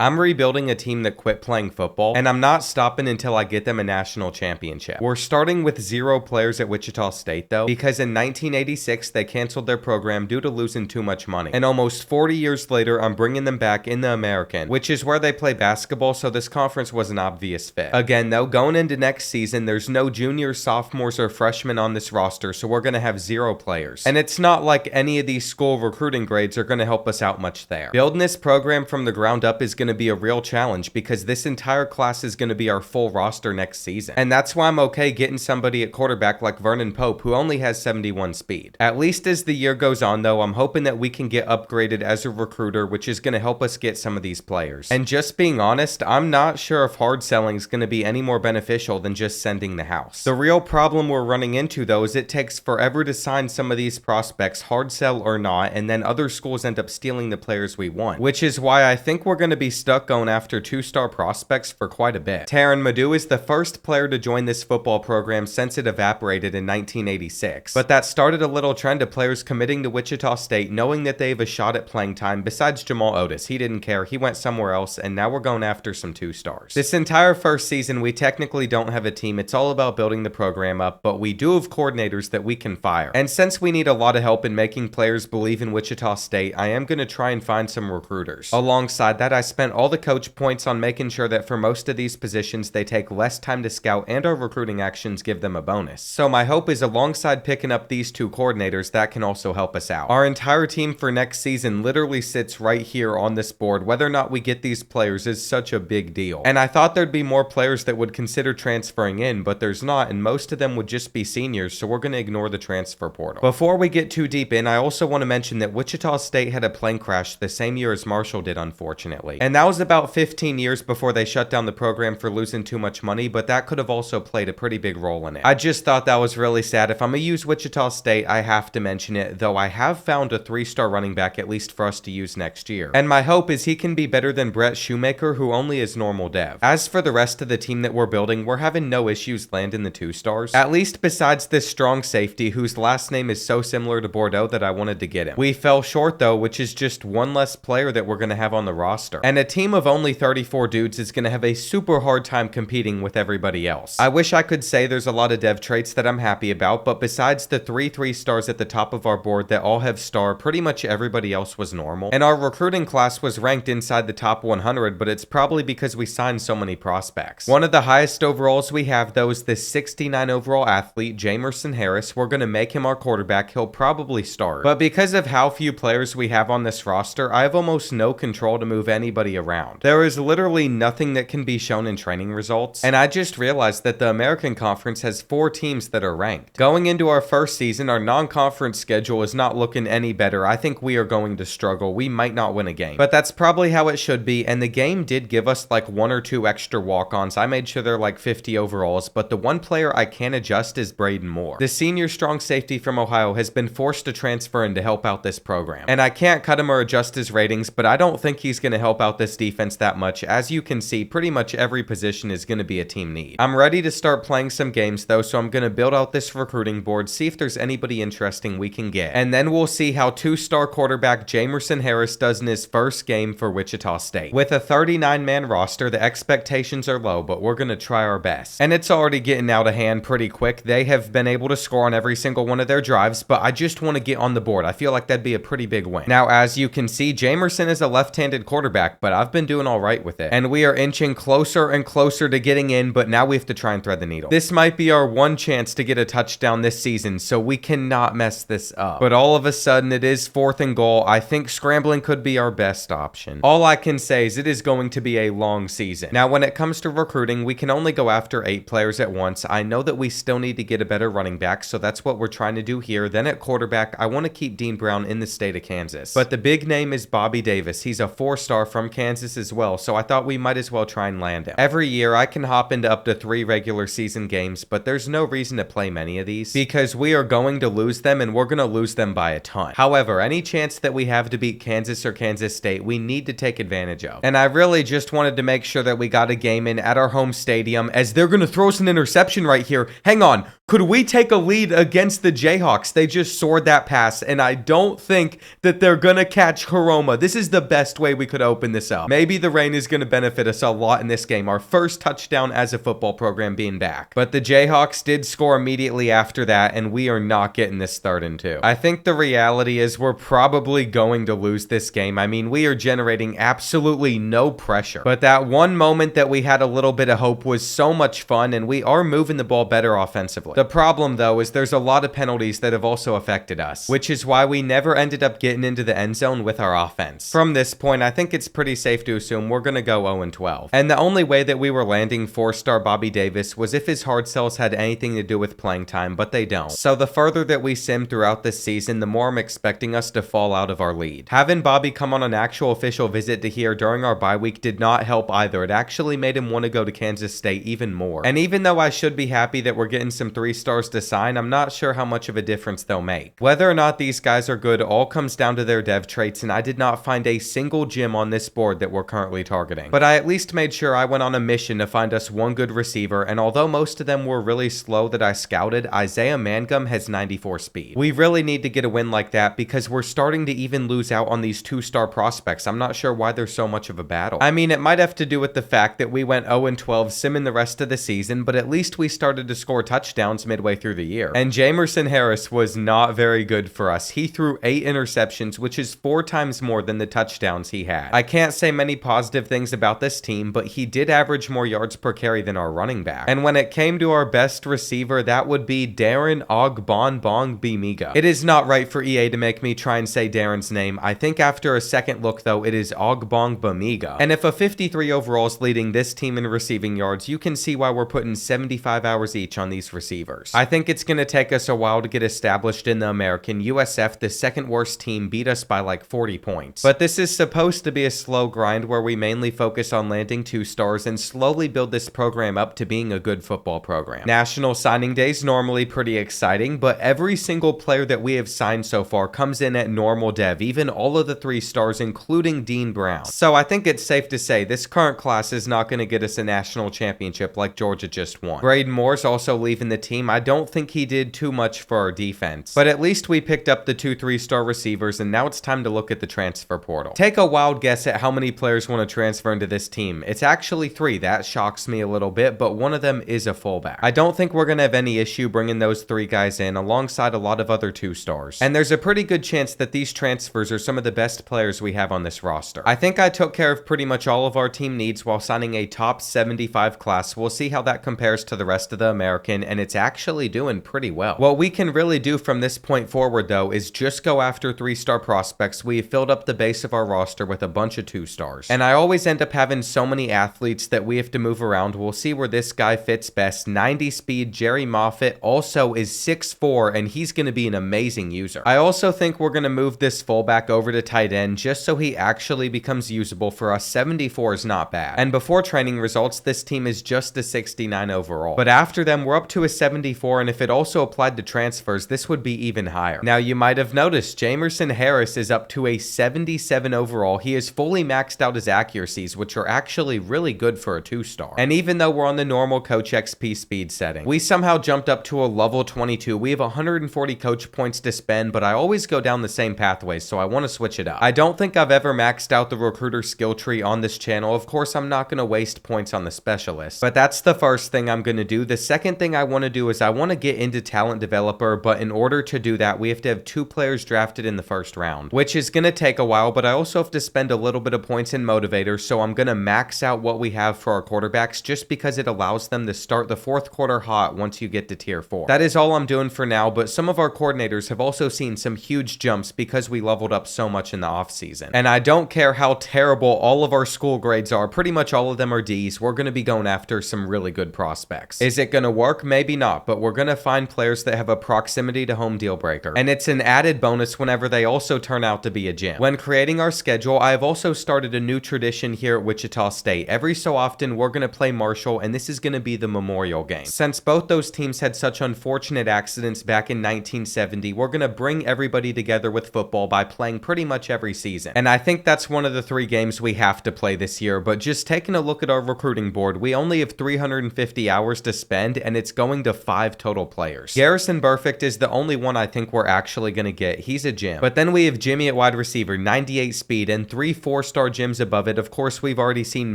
I'm rebuilding a team that quit playing football, and I'm not stopping until I get them a national championship. We're starting with 0 players at Wichita State, though, because in 1986, they canceled their program due to losing too much money. And almost 40 years later, I'm bringing them back in the American, which is where they play basketball, so this conference was an obvious fit. Again, though, going into next season, there's no juniors, sophomores, or freshmen on this roster, so we're going to have 0 players. And it's not like any of these school recruiting grades are going to help us out much there. Building this program from the ground up is going to be a real challenge because this entire class is going to be our full roster next season. And that's why I'm okay getting somebody at quarterback like Vernon Pope, who only has 71 speed. At least as the year goes on, though, I'm hoping that we can get upgraded as a recruiter, which is going to help us get some of these players. And just being honest, I'm not sure if hard selling is going to be any more beneficial than just sending the house. The real problem we're running into, though, is it takes forever to sign some of these prospects, hard sell or not, and then other schools end up stealing the players we want, which is why I think we're going to be stuck going after 2-star prospects for quite a bit. Taron Madu is the first player to join this football program since it evaporated in 1986, but that started a little trend of players committing to Wichita State knowing that they have a shot at playing time. Besides Jamal Otis, he didn't care, he went somewhere else, and now we're going after some 2-stars. This entire first season, we technically don't have a team. It's all about building the program up, but we do have coordinators that we can fire. And since we need a lot of help in making players believe in Wichita State, I am going to try and find some recruiters. Alongside that, I spent all the coach points on making sure that for most of these positions, they take less time to scout and our recruiting actions give them a bonus. So my hope is alongside picking up these 2 coordinators, that can also help us out. Our entire team for next season literally sits right here on this board. Whether or not we get these players is such a big deal. And I thought there'd be more players that would consider transferring in, but there's not, and most of them would just be seniors, so we're going to ignore the transfer portal. Before we get too deep in, I also want to mention that Wichita State had a plane crash the same year as Marshall did, unfortunately. And that was about 15 years before they shut down the program for losing too much money, but that could have also played a pretty big role in it. I just thought that was really sad. If I'm going to use Wichita State, I have to mention it, though I have found a 3-star running back at least for us to use next year. And my hope is he can be better than Brett Shoemaker, who only is normal dev. As for the rest of the team that we're building, we're having no issues landing the 2-stars. At least besides this strong safety, whose last name is so similar to Bordeaux that I wanted to get him. We fell short though, which is just one less player that we're going to have on the roster. And a team of only 34 dudes is going to have a super hard time competing with everybody else. I wish I could say there's a lot of dev traits that I'm happy about, but besides the 3 stars at the top of our board that all have star, pretty much everybody else was normal. And our recruiting class was ranked inside the top 100, but it's probably because we signed so many prospects. One of the highest overalls we have though is this 69 overall athlete, Jamerson Harris. We're going to make him our quarterback. He'll probably start. But because of how few players we have on this roster, I have almost no control to move anybody around. There is literally nothing that can be shown in training results, and I just realized that the American Conference has 4 teams that are ranked. Going into our first season, our non-conference schedule is not looking any better. I think we are going to struggle. We might not win a game, but that's probably how it should be, and the game did give us like 1 or 2 extra walk-ons. I made sure they're like 50 overalls, but the one player I can adjust is Braden Moore. The senior strong safety from Ohio has been forced to transfer in to help out this program, and I can't cut him or adjust his ratings, but I don't think he's going to help out this defense that much. As you can see, pretty much every position is going to be a team need. I'm ready to start playing some games though, so I'm going to build out this recruiting board, see if there's anybody interesting we can get, and then we'll see how 2-star quarterback Jamerson Harris does in his first game for Wichita State. With a 39-man roster, the expectations are low, but we're going to try our best. And it's already getting out of hand pretty quick. They have been able to score on every single one of their drives, but I just want to get on the board. I feel like that'd be a pretty big win. Now, as you can see, Jamerson is a left-handed quarterback, but I've been doing all right with it. And we are inching closer and closer to getting in, but now we have to try and thread the needle. This might be our one chance to get a touchdown this season, so we cannot mess this up. But all of a sudden, it is 4th and goal. I think scrambling could be our best option. All I can say is it is going to be a long season. Now, when it comes to recruiting, we can only go after 8 players at once. I know that we still need to get a better running back, so that's what we're trying to do here. Then at quarterback, I want to keep Dean Brown in the state of Kansas. But the big name is Bobby Davis. He's a 4-star from Kansas as well, so I thought we might as well try and land him. Every year, I can hop into up to 3 regular season games, but there's no reason to play many of these because we are going to lose them, and we're going to lose them by a ton. However, any chance that we have to beat Kansas or Kansas State, we need to take advantage of. And I really just wanted to make sure that we got a game in at our home stadium, as they're going to throw us an interception right here. Hang on. Could we take a lead against the Jayhawks? They just soared that pass, and I don't think that they're going to catch Haroma. This is the best way we could open this up. Maybe the rain is going to benefit us a lot in this game. Our first touchdown as a football program being back. But the Jayhawks did score immediately after that, and we are not getting this 3rd and 2. I think the reality is we're probably going to lose this game. I mean, we are generating absolutely no pressure. But that one moment that we had a little bit of hope was so much fun, and we are moving the ball better offensively. The problem, though, is there's a lot of penalties that have also affected us, which is why we never ended up getting into the end zone with our offense. From this point, I think it's pretty safe to assume we're going to go 0-12. And the only way that we were landing 4-star Bobby Davis was if his hard sells had anything to do with playing time, but they don't. So the further that we sim throughout this season, the more I'm expecting us to fall out of our lead. Having Bobby come on an actual official visit to here during our bye week did not help either. It actually made him want to go to Kansas State even more. And even though I should be happy that we're getting some 3-stars to sign, I'm not sure how much of a difference they'll make. Whether or not these guys are good all comes down to their dev traits, and I did not find a single gem on this board that we're currently targeting. But I at least made sure I went on a mission to find us one good receiver, and although most of them were really slow that I scouted, Isaiah Mangum has 94 speed. We really need to get a win like that because we're starting to even lose out on these 2-star prospects. I'm not sure why there's so much of a battle. I mean, it might have to do with the fact that we went 0-12 simming the rest of the season, but at least we started to score touchdowns midway through the year. And Jamerson Harris was not very good for us. He threw 8 interceptions, which is 4 times more than the touchdowns he had. I can't say many positive things about this team, but he did average more yards per carry than our running back. And when it came to our best receiver, that would be Darren Ogbongbemiga. It is not right for EA to make me try and say Darren's name. I think after a second look, though, it is Ogbongbemiga. And if a 53 overall is leading this team in receiving yards, you can see why we're putting 75 hours each on these receivers. I think it's going to take us a while to get established in the American. USF, the second worst team, beat us by like 40 points. But this is supposed to be a slow grind where we mainly focus on landing 2-stars and slowly build this program up to being a good football program. National Signing Day is normally pretty exciting, but every single player that we have signed so far comes in at normal dev, even all of the 3-stars, including Dean Brown. So I think it's safe to say this current class is not going to get us a national championship like Georgia just won. Braden Moore's also leaving the team. I don't think he did too much for our defense, but at least we picked up the 2 3-star receivers, and now it's time to look at the transfer portal. Take a wild guess at how many players want to transfer into this team. It's actually 3. That shocks me a little bit, but one of them is a fullback. I don't think we're going to have any issue bringing those 3 guys in alongside a lot of other 2-stars. And there's a pretty good chance that these transfers are some of the best players we have on this roster. I think I took care of pretty much all of our team needs while signing a top 75 class. We'll see how that compares to the rest of the American, and it's actually doing pretty well. What we can really do from this point forward, though, is just go after 3-star prospects. We've filled up the base of our roster with a bunch of 2-stars. And I always end up having so many athletes that we have to move around. We'll see where this guy fits best. 90 speed, Jerry Moffitt also is 6'4", and he's going to be an amazing user. I also think we're going to move this fullback over to tight end just so he actually becomes usable for us. 74 is not bad. And before training results, this team is just a 69 overall. But after them, we're up to a 74, and if it also applied to transfers, this would be even higher. Now, you might have noticed Jamerson Harris is up to a 77 overall. He has fully maxed out his accuracies, which are actually really good for a 2-star. And even though we're on the normal Coach XP speed setting, we somehow jumped up to a level 22. We have 140 coach points to spend, but I always go down the same pathways, so I want to switch it up. I don't think I've ever maxed out the recruiter skill tree on this channel. Of course, I'm not going to waste points on the specialist, but that's the first thing I'm going to do. The second thing I want to do is I want to get into talent developer, but in order to do that, we have to have 2 players drafted in the first round, which is going to take a while, but I also have to spend a little bit of points in motivator, so I'm going to max out what we have for our quarterbacks just because it allows them to start the 4th quarter hot once you get to tier 4. That is all I'm doing for now, but some of our coordinators have also seen some huge jumps because we leveled up so much in the offseason. And I don't care how terrible all of our school grades are, pretty much all of them are D's. We're going to be going after some really good prospects. Is it going to work? Maybe not, but we're going to find players that have a proximity to home deal breaker. And it's an added bonus whenever they also turn out to be a gem. When creating our schedule, I have also started a new tradition here at Wichita State. Every so often, we're going to play Marshall, and this is going to be the Memorial game. Since both those teams had such unfortunate accidents back in 1970, we're going to bring everybody together with football by playing pretty much every season. And I think that's one of the 3 games we have to play this year, but just taking a look at our recruiting board, we only have 350 hours to spend, and it's going to of 5 total players. Garrison Burfict is the only one I think we're actually going to get. He's a gem. But then we have Jimmy at wide receiver, 98 speed, and 3 4-star gems above it. Of course, we've already seen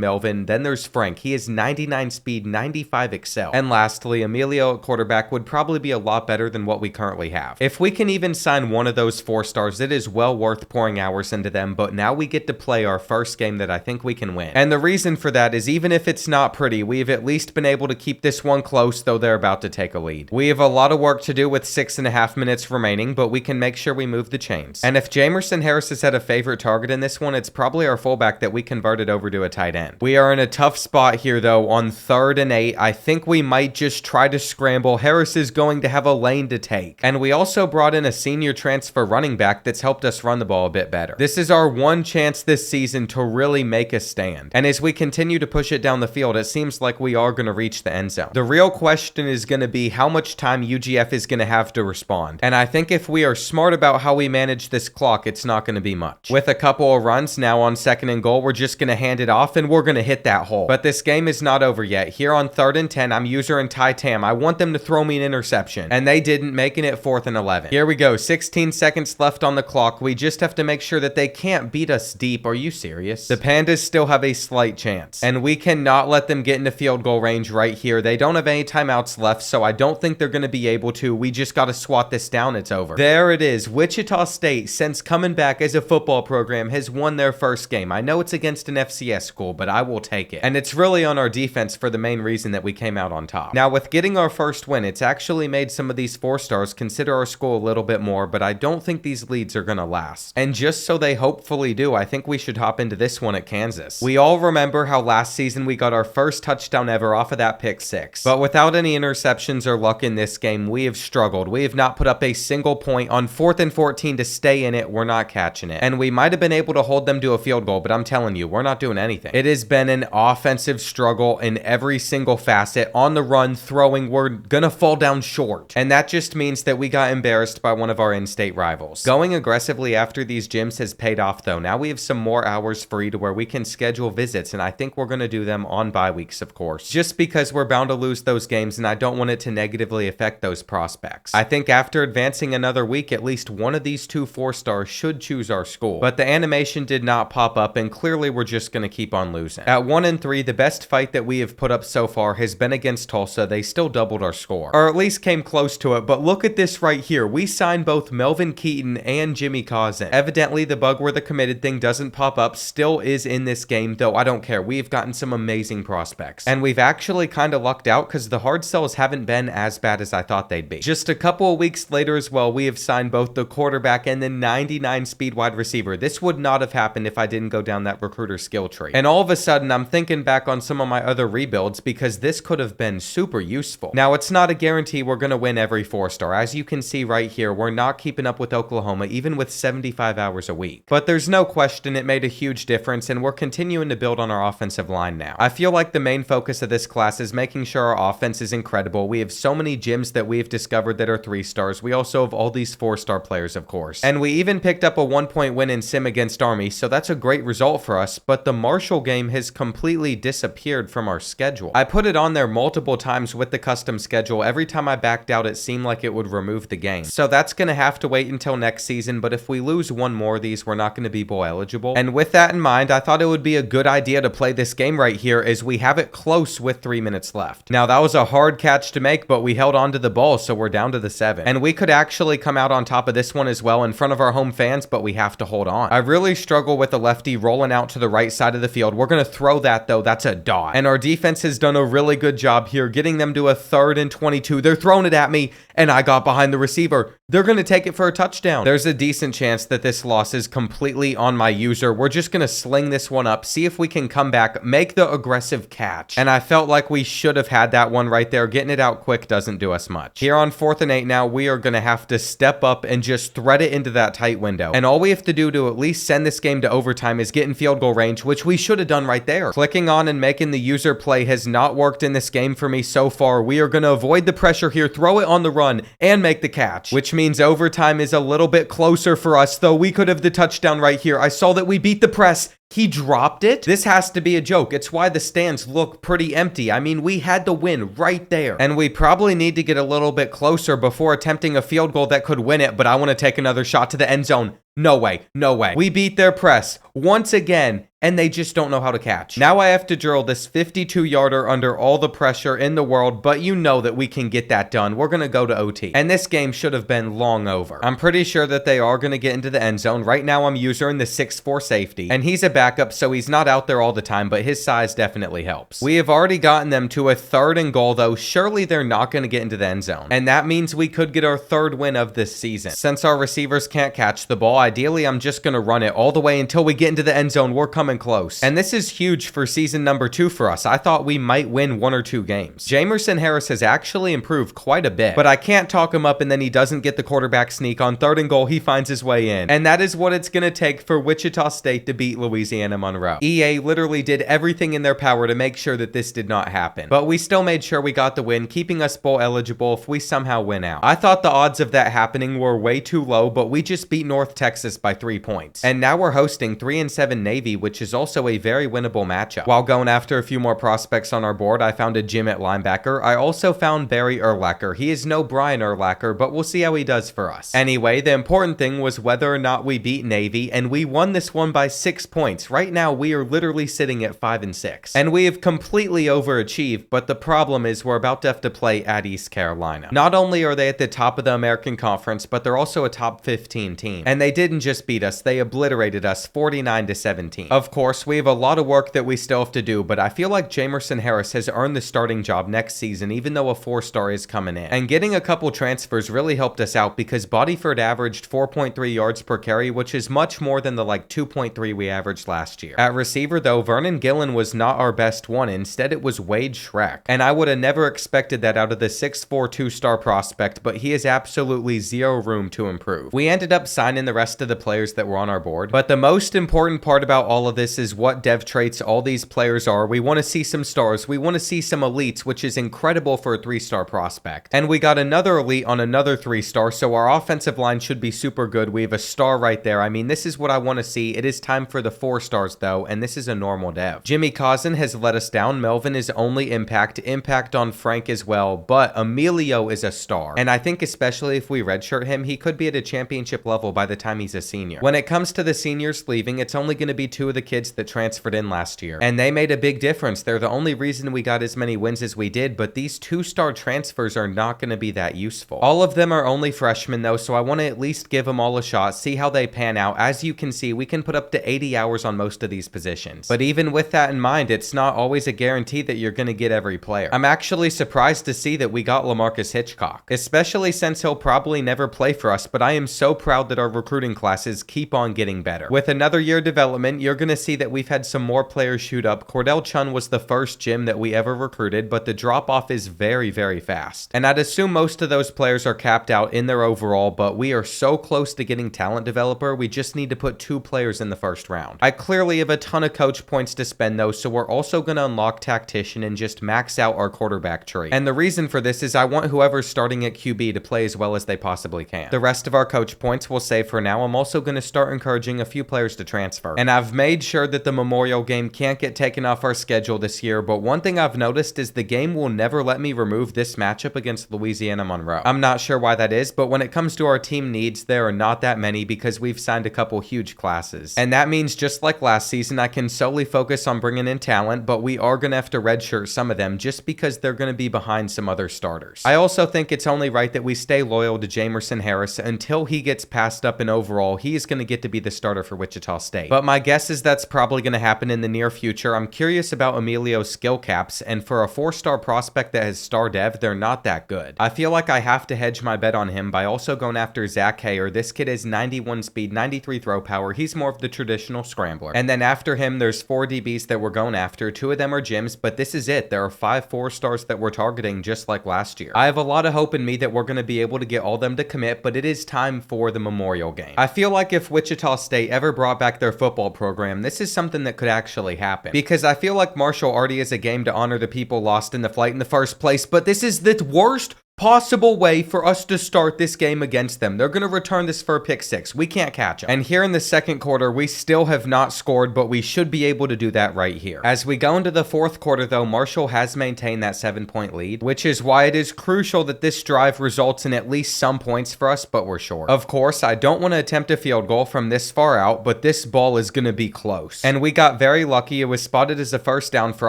Melvin. Then there's Frank. He is 99 speed, 95 excel. And lastly, Emilio at quarterback would probably be a lot better than what we currently have. If we can even sign one of those 4 stars, it is well worth pouring hours into them, but now we get to play our first game that I think we can win. And the reason for that is even if it's not pretty, we've at least been able to keep this one close, though they're about to take a lead. We have a lot of work to do with 6.5 minutes remaining, but we can make sure we move the chains. And if Jamerson Harris has had a favorite target in this one, it's probably our fullback that we converted over to a tight end. We are in a tough spot here, though, on 3rd and 8. I think we might just try to scramble. Harris is going to have a lane to take. And we also brought in a senior transfer running back that's helped us run the ball a bit better. This is our one chance this season to really make a stand. And as we continue to push it down the field, it seems like we are going to reach the end zone. The real question is going to be how much time UGF is going to have to respond. And I think if we are smart about how we manage this clock, it's not going to be much. With a couple of runs now on 2nd and goal, we're just going to hand it off and we're going to hit that hole. But this game is not over yet. Here on 3rd and 10, I'm user and Ty Tam. I want them to throw me an interception. And they didn't, making it 4th and 11. Here we go. 16 seconds left on the clock. We just have to make sure that they can't beat us deep. Are you serious? The Pandas still have a slight chance. And we cannot let them get into field goal range right here. They don't have any timeouts left, so I don't think they're going to be able to. We just got to swat this down. It's over. There it is. Wichita State, since coming back as a football program, has won their first game. I know it's against an FCS school, but I will take it. And it's really on our defense for the main reason that we came out on top. Now, with getting our first win, it's actually made some of these 4 stars consider our school a little bit more, but I don't think these leads are going to last. And just so they hopefully do, I think we should hop into this one at Kansas. We all remember how last season we got our first touchdown ever off of that pick 6. But without any interceptions or luck in this game, we have struggled. We have not put up a single point. On 4th and 14 to stay in it, we're not catching it. And we might have been able to hold them to a field goal, but I'm telling you, we're not doing anything. It has been an offensive struggle in every single facet. On the run, throwing, we're gonna fall down short. And that just means that we got embarrassed by one of our in-state rivals. Going aggressively after these gyms has paid off, though. Now we have some more hours free to where we can schedule visits, and I think we're gonna do them on bye weeks, of course. Just because we're bound to lose those games, and I don't want it to negatively affect those prospects. I think after advancing another week, at least one of these 2 4-stars should choose our school. But the animation did not pop up, and clearly we're just going to keep on losing. At 1 and 3, the best fight that we have put up so far has been against Tulsa. They still doubled our score, or at least came close to it. But look at this right here. We signed both Melvin Keaton and Jimmy Cousin. Evidently, the bug where the committed thing doesn't pop up still is in this game, though I don't care. We've gotten some amazing prospects. And we've actually kind of lucked out because the hard sells haven't been as bad as I thought they'd be. Just a couple of weeks later as well, we have signed both the quarterback and the 99 speed wide receiver. This would not have happened if I didn't go down that recruiter skill tree. And all of a sudden, I'm thinking back on some of my other rebuilds because this could have been super useful. Now, it's not a guarantee we're going to win every 4-star. As you can see right here, we're not keeping up with Oklahoma, even with 75 hours a week. But there's no question it made a huge difference, and we're continuing to build on our offensive line now. I feel like the main focus of this class is making sure our offense is incredible. We have so many gyms that we've discovered that are 3-stars. We also have all these 4-star players, of course. And we even picked up a 1-point win in Sim against Army, so that's a great result for us, but the Marshall game has completely disappeared from our schedule. I put it on there multiple times with the custom schedule. Every time I backed out, it seemed like it would remove the game. So that's going to have to wait until next season, but if we lose one more of these, we're not going to be bowl eligible. And with that in mind, I thought it would be a good idea to play this game right here as we have it close with 3 minutes left. Now, that was a hard catch to make, but we held on to the ball, so we're down to the 7. And we could actually come out on top of this one as well in front of our home fans, but we have to hold on. I really struggle with the lefty rolling out to the right side of the field. We're going to throw that, though. That's a dot. And our defense has done a really good job here, getting them to a 3rd and 22. They're throwing it at me, and I got behind the receiver. They're going to take it for a touchdown. There's a decent chance that this loss is completely on my user. We're just going to sling this one up, see if we can come back, make the aggressive catch. And I felt like we should have had that one right there. Getting it out quick doesn't do us much. Here on 4th and 8 now, we are going to have to step up and just thread it into that tight window. And all we have to do to at least send this game to overtime is get in field goal range, which we should have done right there. Clicking on and making the user play has not worked in this game for me so far. We are going to avoid the pressure here, throw it on the run, and make the catch, which means overtime is a little bit closer for us, though we could have the touchdown right here. I saw that we beat the press, He dropped it? This has to be a joke. It's why the stands look pretty empty. I mean, we had the win right there. And we probably need to get a little bit closer before attempting a field goal that could win it, but I want to take another shot to the end zone. No way, no way. We beat their press once again, and they just don't know how to catch. Now I have to drill this 52-yarder under all the pressure in the world, but you know that we can get that done. We're going to go to OT. And this game should have been long over. I'm pretty sure that they are going to get into the end zone. Right now I'm using the 6'4 safety, and he's a backup, so he's not out there all the time, but his size definitely helps. We have already gotten them to a 3rd and goal, though. Surely they're not going to get into the end zone. And that means we could get our 3rd win of this season. Since our receivers can't catch the ball, ideally I'm just going to run it all the way until we get into the end zone. We're coming close. And this is huge for season number 2 for us. I thought we might win 1 or 2 games. Jamerson Harris has actually improved quite a bit, but I can't talk him up and then he doesn't get the quarterback sneak. On 3rd and goal, he finds his way in. And that is what it's going to take for Wichita State to beat Louisiana Monroe. EA literally did everything in their power to make sure that this did not happen. But we still made sure we got the win, keeping us bowl eligible if we somehow win out. I thought the odds of that happening were way too low, but we just beat North Texas by 3 points. And now we're hosting 3-7 Navy, which is also a very winnable matchup. While going after a few more prospects on our board, I found a Jim at linebacker. I also found Barry Urlacher. He is no Brian Urlacher, but we'll see how he does for us. Anyway, the important thing was whether or not we beat Navy, and we won this one by 6 points. Right now, we are literally sitting at 5-6. And we have completely overachieved, but the problem is we're about to have to play at East Carolina. Not only are they at the top of the American Conference, but they're also a top 15 team. And they didn't just beat us, they obliterated us 49-17. Of course, we have a lot of work that we still have to do, but I feel like Jamerson Harris has earned the starting job next season, even though a 4-star is coming in. And getting a couple transfers really helped us out because Bodyford averaged 4.3 yards per carry, which is much more than the 2.3 we averaged last year. At receiver though, Vernon Gillen was not our best one. Instead, it was Wade Schreck. And I would have never expected that out of the 6'4 2-star prospect, but he has absolutely zero room to improve. We ended up signing the rest of the players that were on our board, but the most important part about all of this is what dev traits all these players are. We want to see some stars. We want to see some elites, which is incredible for a 3-star prospect. And we got another elite on another 3-star, so our offensive line should be super good. We have a star right there. I mean, this is what I want to see. It is time for the 4-stars though, and this is a normal dev. Jimmy Cousin has let us down. Melvin is only impact on Frank as well, but Emilio is a star. And I think especially if we redshirt him, he could be at a championship level by the time he's a senior. When it comes to the seniors leaving, it's only going to be 2 of the kids that transferred in last year. And they made a big difference. They're the only reason we got as many wins as we did, but these 2-star transfers are not going to be that useful. All of them are only freshmen though, so I want to at least give them all a shot, see how they pan out. As you can see, we can put up to 80 hours on most of these positions. But even with that in mind, it's not always a guarantee that you're going to get every player. I'm actually surprised to see that we got LaMarcus Hitchcock, especially since he'll probably never play for us, but I am so proud that our recruiting classes keep on getting better. With another year development, you're going to see that we've had some more players shoot up. Cordell Chun was the first gym that we ever recruited, but the drop off is very, very fast. And I'd assume most of those players are capped out in their overall, but we are so close to getting talent developer, we just need to put 2 players in the first round. I clearly have a ton of coach points to spend though, so we're also going to unlock tactician and just max out our quarterback tree. And the reason for this is I want whoever's starting at QB to play as well as they possibly can. The rest of our coach points we'll save for now. I'm also going to start encouraging a few players to transfer. And I've made sure that the Memorial game can't get taken off our schedule this year, but one thing I've noticed is the game will never let me remove this matchup against Louisiana Monroe. I'm not sure why that is, but when it comes to our team needs, there are not that many because we've signed a couple huge classes. And that means just like last season, I can solely focus on bringing in talent, but we are going to have to redshirt some of them just because they're going to be behind some other starters. I also think it's only right that we stay loyal to Jamerson Harris until he gets passed up in overall. He is going to get to be the starter for Wichita State. But my guess is that's probably going to happen in the near future. I'm curious about Emilio's skill caps, and for a 4-star prospect that has star dev, they're not that good. I feel like I have to hedge my bet on him by also going after Zach Hayer. This kid is 91 speed, 93 throw power. He's more of the traditional scrambler. And then after him, there's 4 DBs that we're going after. 2 of them are gyms, but this is it. There are 5 4-stars that we're targeting just like last year. I have a lot of hope in me that we're going to be able to get all them to commit, but it is time for the Memorial game. I feel like if Wichita State ever brought back their football program, this is something that could actually happen. Because I feel like Marshall already is a game to honor the people lost in the flight in the first place, but this is the worst possible way for us to start this game against them. They're going to return this for a pick six. We can't catch them. And here in the second quarter, we still have not scored, but we should be able to do that right here. As we go into the fourth quarter, though, Marshall has maintained that 7-point lead, which is why it is crucial that this drive results in at least some points for us, but we're short. Of course, I don't want to attempt a field goal from this far out, but this ball is going to be close. And we got very lucky. It was spotted as a first down for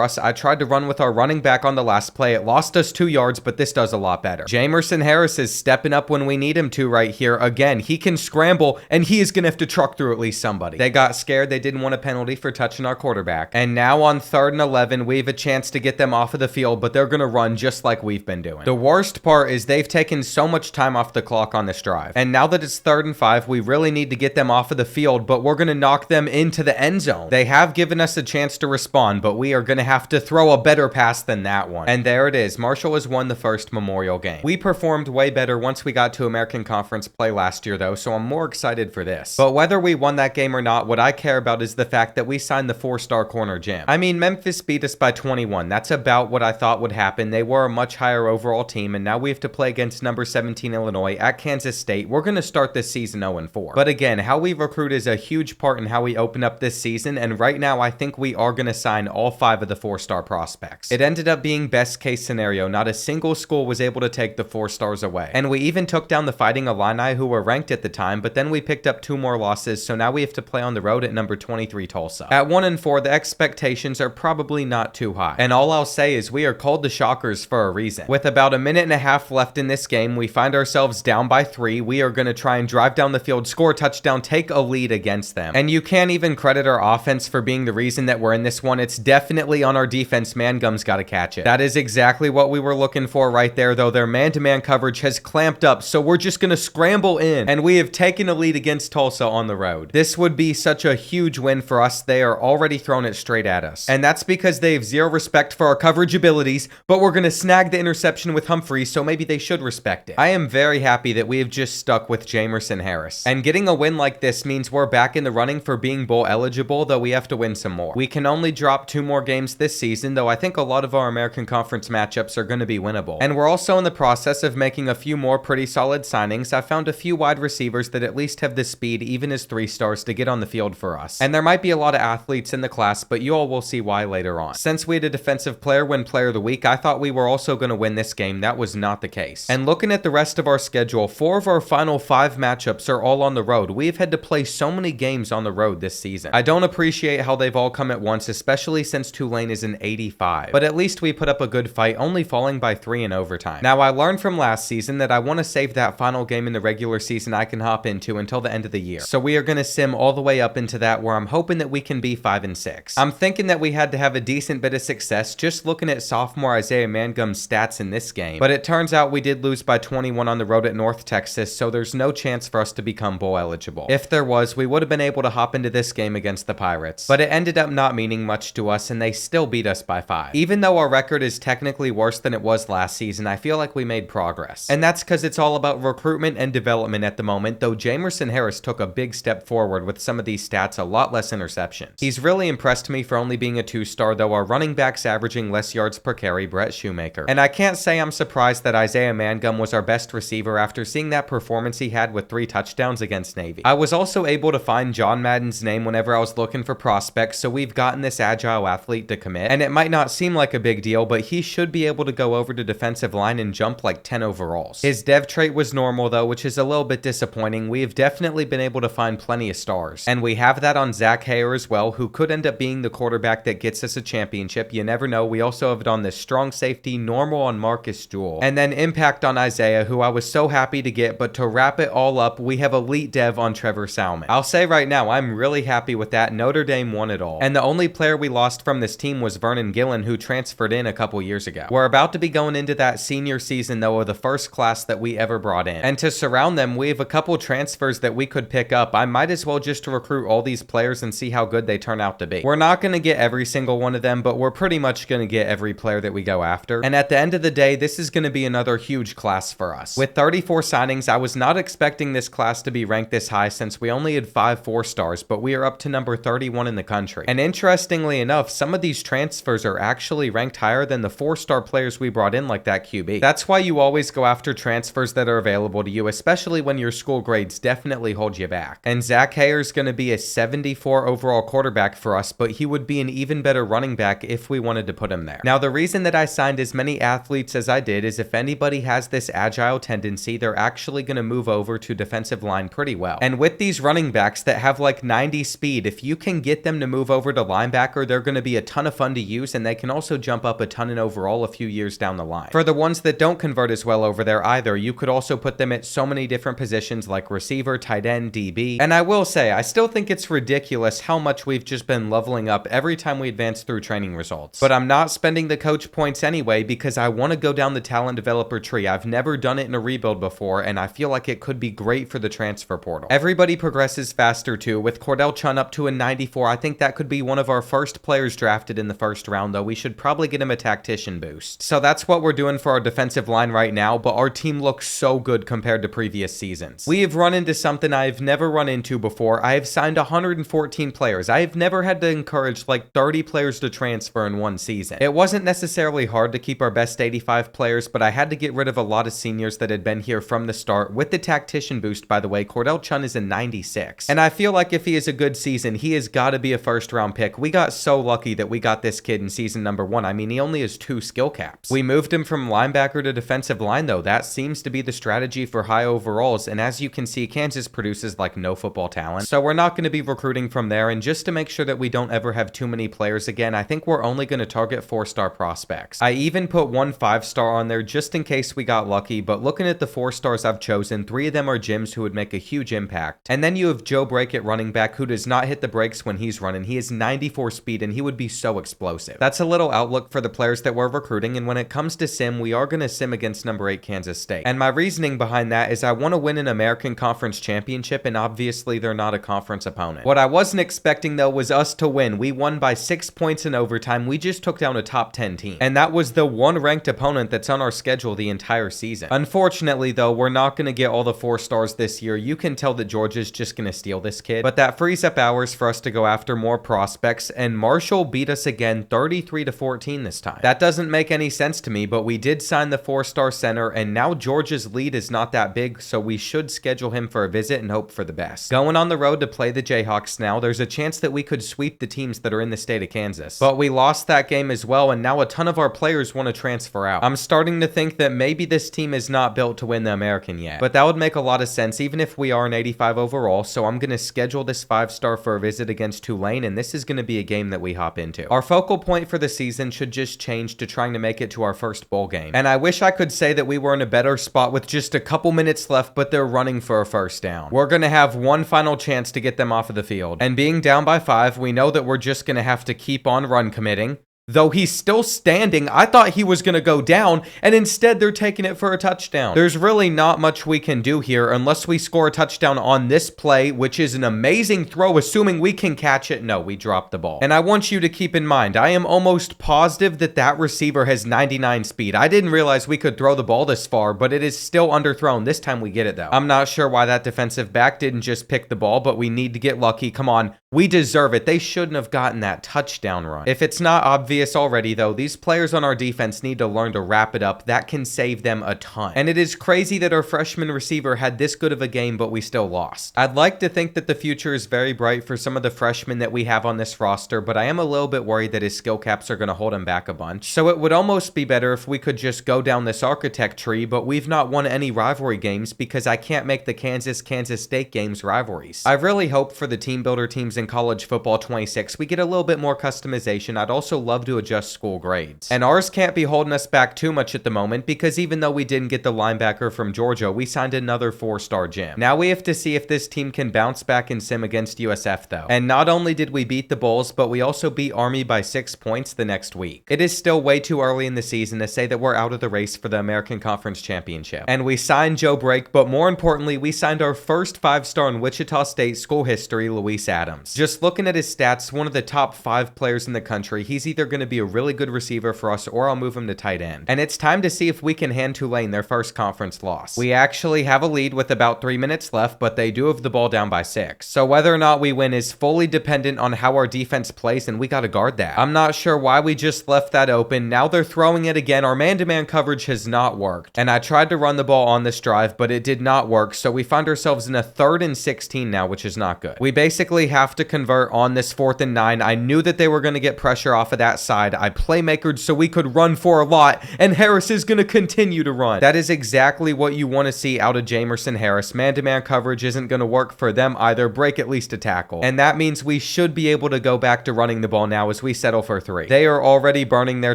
us. I tried to run with our running back on the last play. It lost us 2 yards, but this does a lot better. Jamerson Harris is stepping up when we need him to right here. Again, he can scramble, and he is going to have to truck through at least somebody. They got scared. They didn't want a penalty for touching our quarterback. And now on 3rd and 11, we have a chance to get them off of the field, but they're going to run just like we've been doing. The worst part is they've taken so much time off the clock on this drive. And now that it's 3rd and 5, we really need to get them off of the field, but we're going to knock them into the end zone. They have given us a chance to respond, but we are going to have to throw a better pass than that one. And there it is. Marshall has won the first Memorial game. We performed way better once we got to American Conference play last year, though, so I'm more excited for this. But whether we won that game or not, what I care about is the fact that we signed the 4-star corner Jim. I mean, Memphis beat us by 21. That's about what I thought would happen. They were a much higher overall team, and now we have to play against number 17 Illinois at Kansas State. We're going to start this season 0-4. But again, how we recruit is a huge part in how we open up this season, and right now I think we are going to sign all 5 of the 4-star prospects. It ended up being best case scenario. Not a single school was able to take the 4 stars away. And we even took down the Fighting Illini, who were ranked at the time, but then we picked up 2 more losses, so now we have to play on the road at number 23 Tulsa. At 1-4, the expectations are probably not too high. And all I'll say is we are called the Shockers for a reason. With about a minute and a half left in this game, we find ourselves down by 3. We are going to try and drive down the field, score a touchdown, take a lead against them. And you can't even credit our offense for being the reason that we're in this one. It's definitely on our defense. Mangum's got to catch it. That is exactly what we were looking for right there, though. Their man-to-man coverage has clamped up, so we're just going to scramble in, and we have taken a lead against Tulsa on the road. This would be such a huge win for us. They are already throwing it straight at us. And that's because they have zero respect for our coverage abilities, but we're going to snag the interception with Humphrey, so maybe they should respect it. I am very happy that we have just stuck with Jamerson Harris. And getting a win like this means we're back in the running for being bowl eligible, though we have to win some more. We can only drop 2 more games this season, though I think a lot of our American Conference matchups are going to be winnable. And we're also in the process of making a few more pretty solid signings. I found a few wide receivers that at least have the speed, even as 3 stars, to get on the field for us. And there might be a lot of athletes in the class, but you all will see why later on. Since we had a defensive player win Player of the Week, I thought we were also going to win this game. That was not the case. And looking at the rest of our schedule, 4 of our final 5 matchups are all on the road. We've had to play so many games on the road this season. I don't appreciate how they've all come at once, especially since Tulane is an 85. But at least we put up a good fight, only falling by 3 in overtime. Now, I learned from last season that I want to save that final game in the regular season I can hop into until the end of the year. So we are going to sim all the way up into that, where I'm hoping that we can be 5-6. I'm thinking that we had to have a decent bit of success just looking at sophomore Isaiah Mangum's stats in this game. But it turns out we did lose by 21 on the road at North Texas, so there's no chance for us to become bowl eligible. If there was, we would have been able to hop into this game against the Pirates. But it ended up not meaning much to us, and they still beat us by 5. Even though our record is technically worse than it was last season, I feel like we made progress. And that's because it's all about recruitment and development at the moment, though Jamerson Harris took a big step forward with some of these stats, a lot less interceptions. He's really impressed me for only being a 2-star, though our running back's averaging less yards per carry, Brett Shoemaker. And I can't say I'm surprised that Isaiah Mangum was our best receiver after seeing that performance he had with 3 touchdowns against Navy. I was also able to find John Madden's name whenever I was looking for prospects, so we've gotten this agile athlete to commit. And it might not seem like a big deal, but he should be able to go over to defensive line and jump like 10 overalls. His dev trait was normal though, which is a little bit disappointing. We have definitely been able to find plenty of stars. And we have that on Zach Hayer as well, who could end up being the quarterback that gets us a championship. You never know. We also have it on this strong safety, normal on Marcus Jewell. And then impact on Isaiah, who I was so happy to get, but to wrap it all up, we have elite dev on Trevor Salmon. I'll say right now, I'm really happy with that. Notre Dame won it all. And the only player we lost from this team was Vernon Gillen, who transferred in a couple years ago. We're about to be going into that senior season though, of the first class that we ever brought in. And to surround them, we have a couple transfers that we could pick up. I might as well just recruit all these players and see how good they turn out to be. We're not going to get every single one of them, but we're pretty much going to get every player that we go after. And at the end of the day, this is going to be another huge class for us. With 34 signings, I was not expecting this class to be ranked this high since we only had 5 4-stars, but we are up to number 31 in the country. And interestingly enough, some of these transfers are actually ranked higher than the 4-star players we brought in, like that QB. That's That's why you always go after transfers that are available to you, especially when your school grades definitely hold you back. And Zach Hayer's going to be a 74 overall quarterback for us, but he would be an even better running back if we wanted to put him there. Now, the reason that I signed as many athletes as I did is if anybody has this agile tendency, they're actually going to move over to defensive line pretty well. And with these running backs that have like 90 speed, if you can get them to move over to linebacker, they're going to be a ton of fun to use, and they can also jump up a ton in overall a few years down the line. For the ones that don't convert as well over there either, you could also put them at so many different positions like receiver, tight end, DB. And I will say, I still think it's ridiculous how much we've just been leveling up every time we advance through training results. But I'm not spending the coach points anyway because I want to go down the talent developer tree. I've never done it in a rebuild before, and I feel like it could be great for the transfer portal. Everybody progresses faster too. With Cordell Chun up to a 94, I think that could be one of our first players drafted in the first round, though we should probably get him a tactician boost. So that's what we're doing for our defensive line right now, but our team looks so good compared to previous seasons. We have run into something I've never run into before. I have signed 114 players. I have never had to encourage like 30 players to transfer in one season. It wasn't necessarily hard to keep our best 85 players, but I had to get rid of a lot of seniors that had been here from the start. With the tactician boost, by the way, Cordell Chun is a 96. And I feel like if he is a good season, he has got to be a first round pick. We got so lucky that we got this kid in season number 1. I mean, he only has 2 skill caps. We moved him from linebacker to defensive line though. That seems to be the strategy for high overalls. And as you can see, Kansas produces like no football talent. So we're not going to be recruiting from there. And just to make sure that we don't ever have too many players again, I think we're only going to target 4-star prospects. I even put 1 5-star on there just in case we got lucky, but looking at the 4 stars I've chosen, 3 of them are gyms who would make a huge impact. And then you have Joe Brake at running back, who does not hit the brakes when he's running. He has 94 speed and he would be so explosive. That's a little outlook for the players that we're recruiting, and when it comes to sim, we are going to sim against number 8 Kansas State. And my reasoning behind that is I want to win an American Conference championship, and obviously they're not a conference opponent. What I wasn't expecting though was us to win. We won by 6 points in overtime. We just took down a top 10 team. And that was the one ranked opponent that's on our schedule the entire season. Unfortunately though, we're not going to get all the 4 stars this year. You can tell that Georgia's just going to steal this kid, but that frees up hours for us to go after more prospects, and Marshall beat us again 33-14 this time. That doesn't make any sense to me, but we did sign the 4-star center, and now Georgia's lead is not that big, so we should schedule him for a visit and hope for the best. Going on the road to play the Jayhawks now, there's a chance that we could sweep the teams that are in the state of Kansas. But we lost that game as well, and now a ton of our players want to transfer out. I'm starting to think that maybe this team is not built to win the American yet, but that would make a lot of sense even if we are an 85 overall, so I'm going to schedule this 5-star for a visit against Tulane, and this is going to be a game that we hop into. Our focal point for the season should just change to trying to make it to our first bowl game. And I wish I could say that we were in a better spot with just a couple minutes left, but they're running for a first down. We're going to have one final chance to get them off of the field. And being down by 5, we know that we're just going to have to keep on run committing. Though he's still standing, I thought he was going to go down, and instead they're taking it for a touchdown. There's really not much we can do here unless we score a touchdown on this play, which is an amazing throw, assuming we can catch it. No, we dropped the ball. And I want you to keep in mind, I am almost positive that that receiver has 99 speed. I didn't realize we could throw the ball this far, but it is still underthrown. This time we get it, though. I'm not sure why that defensive back didn't just pick the ball, but we need to get lucky. Come on. We deserve it. They shouldn't have gotten that touchdown run. If it's not obvious already though, these players on our defense need to learn to wrap it up. That can save them a ton. And it is crazy that our freshman receiver had this good of a game, but we still lost. I'd like to think that the future is very bright for some of the freshmen that we have on this roster, but I am a little bit worried that his skill caps are going to hold him back a bunch. So it would almost be better if we could just go down this architect tree, but we've not won any rivalry games because I can't make the Kansas State games rivalries. I really hope for the team builder teams in college football 26 we get a little bit more customization. I'd also love to adjust school grades. And ours can't be holding us back too much at the moment because even though we didn't get the linebacker from Georgia, we signed another 4-star gym. Now we have to see if this team can bounce back in sim against USF though. And not only did we beat the Bulls, but we also beat Army by 6 points the next week. It is still way too early in the season to say that we're out of the race for the American Conference Championship. And we signed Joe Brake, but more importantly, we signed our first 5-star in Wichita State school history, Luis Adams. Just looking at his stats, one of the top 5 players in the country. He's either going going to be a really good receiver for us, or I'll move him to tight end. And it's time to see if we can hand Tulane their first conference loss. We actually have a lead with about 3 minutes left, but they do have the ball down by 6. So whether or not we win is fully dependent on how our defense plays, and we got to guard that. I'm not sure why we just left that open. Now they're throwing it again. Our man-to-man coverage has not worked. And I tried to run the ball on this drive, but it did not work. So we find ourselves in a 3rd and 16 now, which is not good. We basically have to convert on this 4th and 9. I knew that they were going to get pressure off of that side. I playmakered so we could run for a lot, and Harris is going to continue to run. That is exactly what you want to see out of Jamerson Harris. Man-to-man coverage isn't going to work for them either. Break at least a tackle. And that means we should be able to go back to running the ball now as we settle for 3. They are already burning their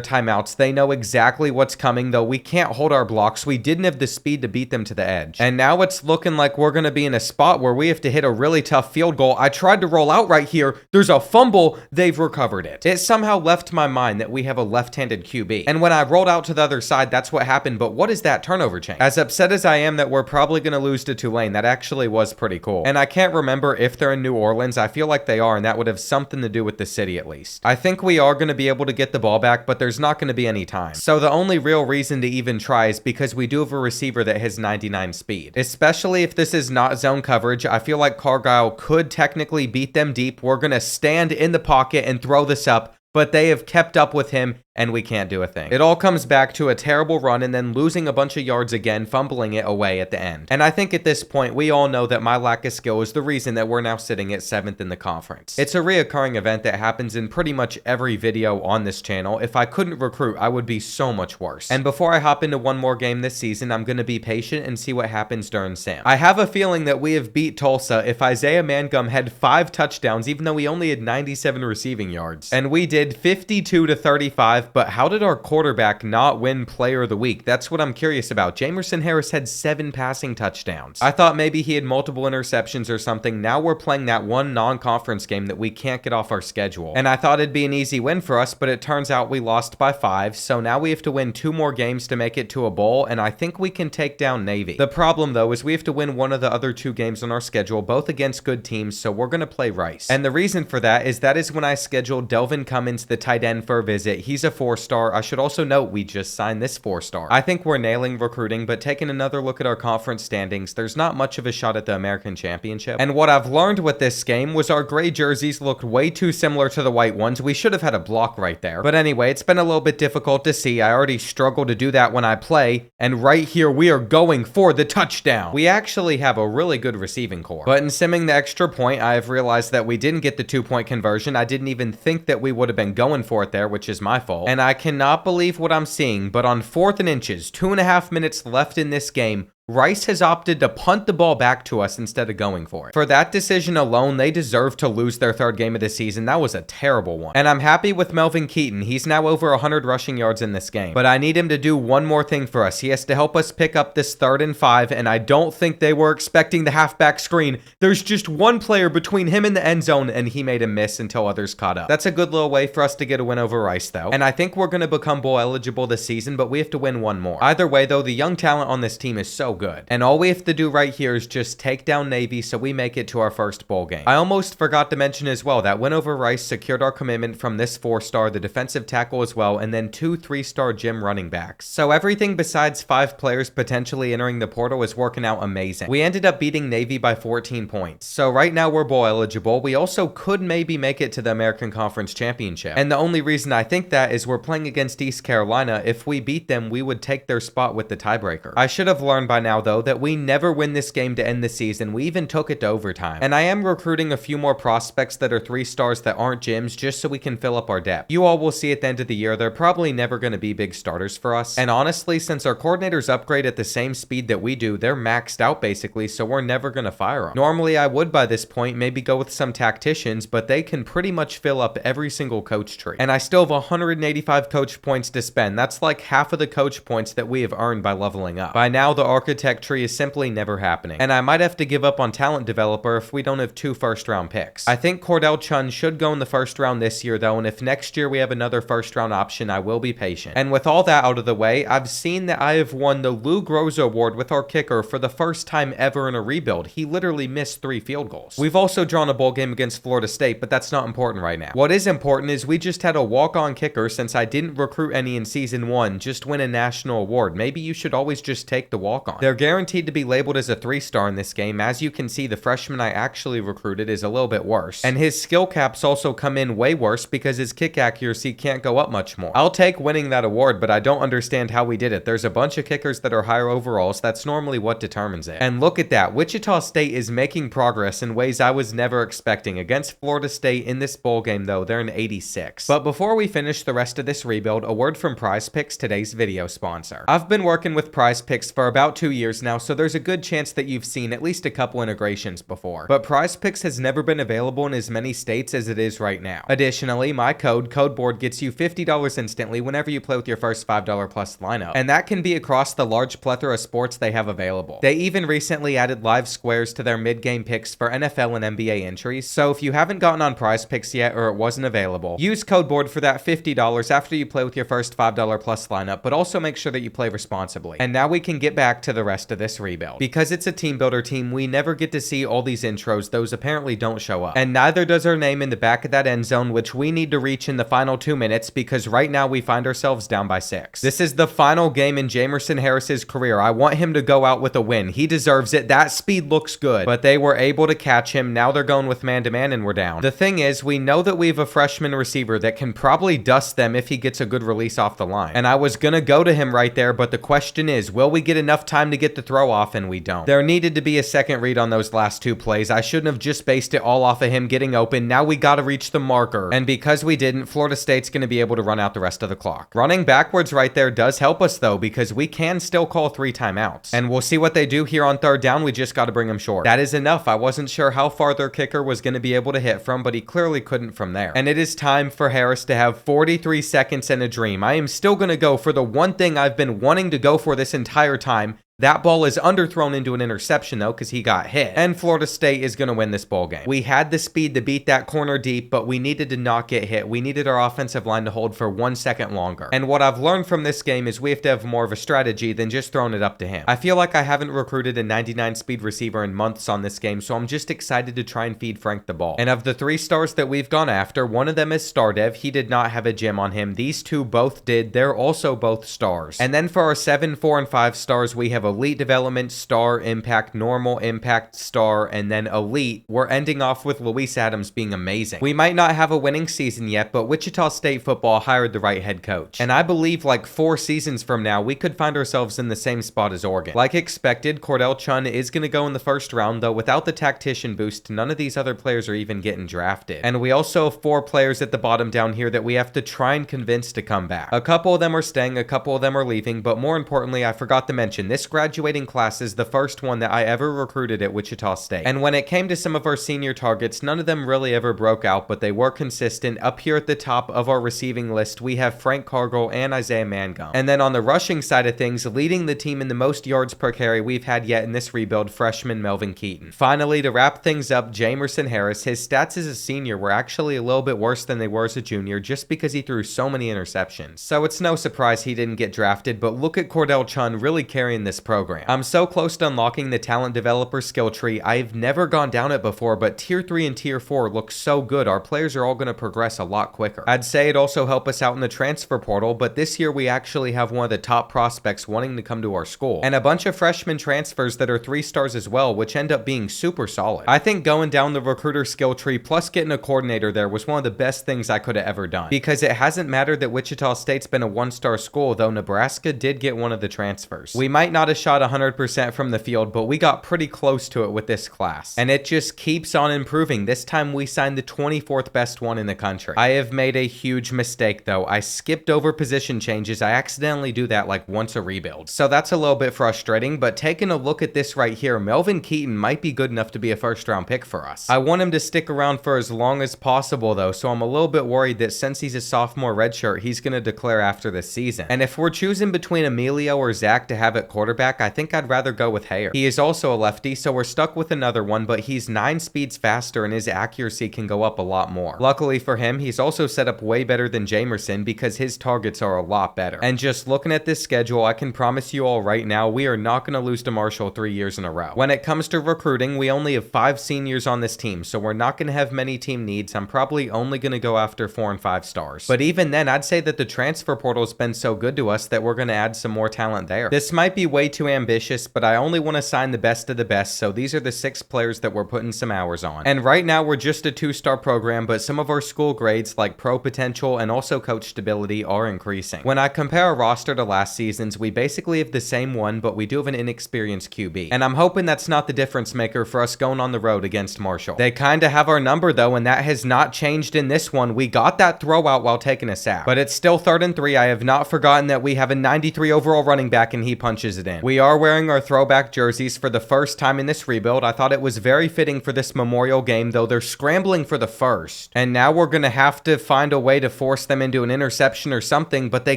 timeouts. They know exactly what's coming, though we can't hold our blocks. We didn't have the speed to beat them to the edge. And now it's looking like we're going to be in a spot where we have to hit a really tough field goal. I tried to roll out right here. There's a fumble. They've recovered it. It somehow left my mind that we have a left-handed QB. And when I rolled out to the other side, that's what happened. But what is that turnover chain? As upset as I am that we're probably going to lose to Tulane, that actually was pretty cool. And I can't remember if they're in New Orleans. I feel like they are, and that would have something to do with the city at least. I think we are going to be able to get the ball back, but there's not going to be any time. So the only real reason to even try is because we do have a receiver that has 99 speed. Especially if this is not zone coverage, I feel like Cargyle could technically beat them deep. We're going to stand in the pocket and throw this up, but they have kept up with him, and we can't do a thing. It all comes back to a terrible run and then losing a bunch of yards again, fumbling it away at the end. And I think at this point, we all know that my lack of skill is the reason that we're now sitting at 7th in the conference. It's a reoccurring event that happens in pretty much every video on this channel. If I couldn't recruit, I would be so much worse. And before I hop into one more game this season, I'm going to be patient and see what happens during Sam. I have a feeling that we have beat Tulsa if Isaiah Mangum had 5 touchdowns, even though he only had 97 receiving yards. And we did 52-35. But how did our quarterback not win Player of the Week? That's what I'm curious about. Jamerson Harris had 7 passing touchdowns. I thought maybe he had multiple interceptions or something. Now we're playing that one non-conference game that we can't get off our schedule. And I thought it'd be an easy win for us, but it turns out we lost by 5. So now we have to win 2 more games to make it to a bowl, and I think we can take down Navy. The problem, though, is we have to win one of the other 2 games on our schedule, both against good teams, so we're going to play Rice. And the reason for that is when I scheduled Delvin Cummins, the tight end, for a visit. He's a 4-star. I should also note we just signed this 4-star. I think we're nailing recruiting, but taking another look at our conference standings, there's not much of a shot at the American Championship. And what I've learned with this game was our gray jerseys looked way too similar to the white ones. We should have had a block right there. But anyway, it's been a little bit difficult to see. I already struggle to do that when I play. And right here, we are going for the touchdown. We actually have a really good receiving core. But in simming the extra point, I have realized that we didn't get the 2-point conversion. I didn't even think that we would have been going for it there, which is my fault. And I cannot believe what I'm seeing, but on 4th and inches, 2.5 minutes left in this game, Rice has opted to punt the ball back to us instead of going for it. For that decision alone, they deserve to lose their 3rd game of the season. That was a terrible one. And I'm happy with Melvin Keaton. He's now over 100 rushing yards in this game. But I need him to do one more thing for us. He has to help us pick up this 3rd and 5, and I don't think they were expecting the halfback screen. There's just one player between him and the end zone, and he made him miss until others caught up. That's a good little way for us to get a win over Rice, though. And I think we're going to become bowl eligible this season, but we have to win one more. Either way, though, the young talent on this team is so good. And all we have to do right here is just take down Navy so we make it to our first bowl game. I almost forgot to mention as well that win over Rice secured our commitment from this 4-star, the defensive tackle as well, and then 2 3-star gym running backs. So everything besides 5 players potentially entering the portal is working out amazing. We ended up beating Navy by 14 points. So right now we're bowl eligible. We also could maybe make it to the American Conference Championship. And the only reason I think that is we're playing against East Carolina. If we beat them, we would take their spot with the tiebreaker. I should have learned by now, though, that we never win this game to end the season. We even took it to overtime. And I am recruiting a few more prospects that are 3-stars that aren't gyms just so we can fill up our depth. You all will see at the end of the year, they're probably never going to be big starters for us. And honestly, since our coordinators upgrade at the same speed that we do, they're maxed out basically, so we're never going to fire them. Normally, I would by this point maybe go with some tacticians, but they can pretty much fill up every single coach tree. And I still have 185 coach points to spend. That's like half of the coach points that we have earned by leveling up. By now, the architect architect tree is simply never happening. And I might have to give up on talent developer if we don't have 2 first-round picks. I think Cordell Chun should go in the first round this year though, and if next year we have another first-round option, I will be patient. And with all that out of the way, I've seen that I have won the Lou Groza Award with our kicker for the first time ever in a rebuild. He literally missed 3 field goals. We've also drawn a bowl game against Florida State, but that's not important right now. What is important is we just had a walk-on kicker since I didn't recruit any in season 1, just win a national award. Maybe you should always just take the walk-on. They're guaranteed to be labeled as a 3-star in this game. As you can see, the freshman I actually recruited is a little bit worse. And his skill caps also come in way worse because his kick accuracy can't go up much more. I'll take winning that award, but I don't understand how we did it. There's a bunch of kickers that are higher overalls. That's normally what determines it. And look at that. Wichita State is making progress in ways I was never expecting. Against Florida State in this bowl game though, they're an 86. But before we finish the rest of this rebuild, a word from Prize Picks, today's video sponsor. I've been working with Prize Picks for about 2 years now, so there's a good chance that you've seen at least a couple integrations before. But Prize Picks has never been available in as many states as it is right now. Additionally, my code board gets you $50 instantly whenever you play with your first $5 plus lineup. And that can be across the large plethora of sports they have available. They even recently added live squares to their mid-game picks for NFL and NBA entries, so if you haven't gotten on Prize Picks yet or it wasn't available, use code board for that $50 after you play with your first $5 plus lineup, but also make sure that you play responsibly. And now we can get back to the rest of this rebuild. Because it's a team builder team, we never get to see all these intros. Those apparently don't show up. And neither does our name in the back of that end zone, which we need to reach in the final 2 minutes because right now we find ourselves down by 6. This is the final game in Jamerson Harris's career. I want him to go out with a win. He deserves it. That speed looks good. But they were able to catch him. Now they're going with man-to-man and we're down. The thing is, we know that we have a freshman receiver that can probably dust them if he gets a good release off the line. And I was gonna go to him right there, but the question is, will we get enough time to get the throw off? And we don't. There needed to be a second read on those last 2 plays. I shouldn't have just based it all off of him getting open. Now we gotta reach the marker. And because we didn't, Florida State's gonna be able to run out the rest of the clock. Running backwards right there does help us though, because we can still call 3 timeouts. And we'll see what they do here on 3rd down. We just gotta bring them short. That is enough. I wasn't sure how far their kicker was gonna be able to hit from, but he clearly couldn't from there. And it is time for Harris to have 43 seconds and a dream. I am still gonna go for the one thing I've been wanting to go for this entire time. That ball is underthrown into an interception though because he got hit. And Florida State is going to win this ball game. We had the speed to beat that corner deep, but we needed to not get hit. We needed our offensive line to hold for 1 second longer. And what I've learned from this game is we have to have more of a strategy than just throwing it up to him. I feel like I haven't recruited a 99 speed receiver in months on this game, so I'm just excited to try and feed Frank the ball. And of the 3 stars that we've gone after, one of them is Stardev. He did not have a gem on him. These 2 both did. They're also both stars. And then for our 7, 4, and 5 stars, we have Elite Development, Star, Impact, Normal, Impact, Star, and then Elite. We're ending off with Luis Adams being amazing. We might not have a winning season yet, but Wichita State football hired the right head coach. And I believe like 4 seasons from now, we could find ourselves in the same spot as Oregon. Like expected, Cordell Chun is going to go in the first round, though without the tactician boost, none of these other players are even getting drafted. And we also have 4 players at the bottom down here that we have to try and convince to come back. A couple of them are staying, a couple of them are leaving, but more importantly, I forgot to mention, this graduating class is the first one that I ever recruited at Wichita State. And when it came to some of our senior targets, none of them really ever broke out, but they were consistent. Up here at the top of our receiving list, we have Frank Cargill and Isaiah Mangum. And then on the rushing side of things, leading the team in the most yards per carry we've had yet in this rebuild, freshman Melvin Keaton. Finally, to wrap things up, Jamerson Harris, his stats as a senior were actually a little bit worse than they were as a junior just because he threw so many interceptions. So it's no surprise he didn't get drafted, but look at Cordell Chun really carrying this program. I'm so close to unlocking the talent developer skill tree. I've never gone down it before, but tier 3 and tier 4 look so good. Our players are all going to progress a lot quicker. I'd say it also helped us out in the transfer portal, but this year we actually have one of the top prospects wanting to come to our school, and a bunch of freshman transfers that are 3 stars as well, which end up being super solid. I think going down the recruiter skill tree plus getting a coordinator there was one of the best things I could have ever done, because it hasn't mattered that Wichita State's been a 1-star school, though Nebraska did get one of the transfers. We might not have shot 100% from the field, but we got pretty close to it with this class. And it just keeps on improving. This time we signed the 24th best one in the country. I have made a huge mistake though. I skipped over position changes. I accidentally do that like once a rebuild. So that's a little bit frustrating, but taking a look at this right here, Melvin Keaton might be good enough to be a 1st round pick for us. I want him to stick around for as long as possible though, so I'm a little bit worried that since he's a sophomore redshirt, he's going to declare after this season. And if we're choosing between Emilio or Zach to have at quarterback, quarterback, I think I'd rather go with Hare. He is also a lefty, so we're stuck with another one, but he's 9 speeds faster and his accuracy can go up a lot more. Luckily for him, he's also set up way better than Jamerson because his targets are a lot better. And just looking at this schedule, I can promise you all right now, we are not going to lose to Marshall 3 years in a row. When it comes to recruiting, we only have 5 seniors on this team, so we're not going to have many team needs. I'm probably only going to go after 4 and 5 stars. But even then, I'd say that the transfer portal has been so good to us that we're going to add some more talent there. This might be way too ambitious, but I only want to sign the best of the best, so these are the 6 players that we're putting some hours on. And right now, we're just a 2-star program, but some of our school grades, like pro potential and also coach stability, are increasing. When I compare our roster to last season's, we basically have the same one, but we do have an inexperienced QB. And I'm hoping that's not the difference maker for us going on the road against Marshall. They kinda have our number though, and that has not changed in this one. We got that throw out while taking a sack. But it's still 3rd and 3. I have not forgotten that we have a 93 overall running back and he punches it in. We are wearing our throwback jerseys for the first time in this rebuild. I thought it was very fitting for this Memorial game, though they're scrambling for the first. And now we're gonna have to find a way to force them into an interception or something, but they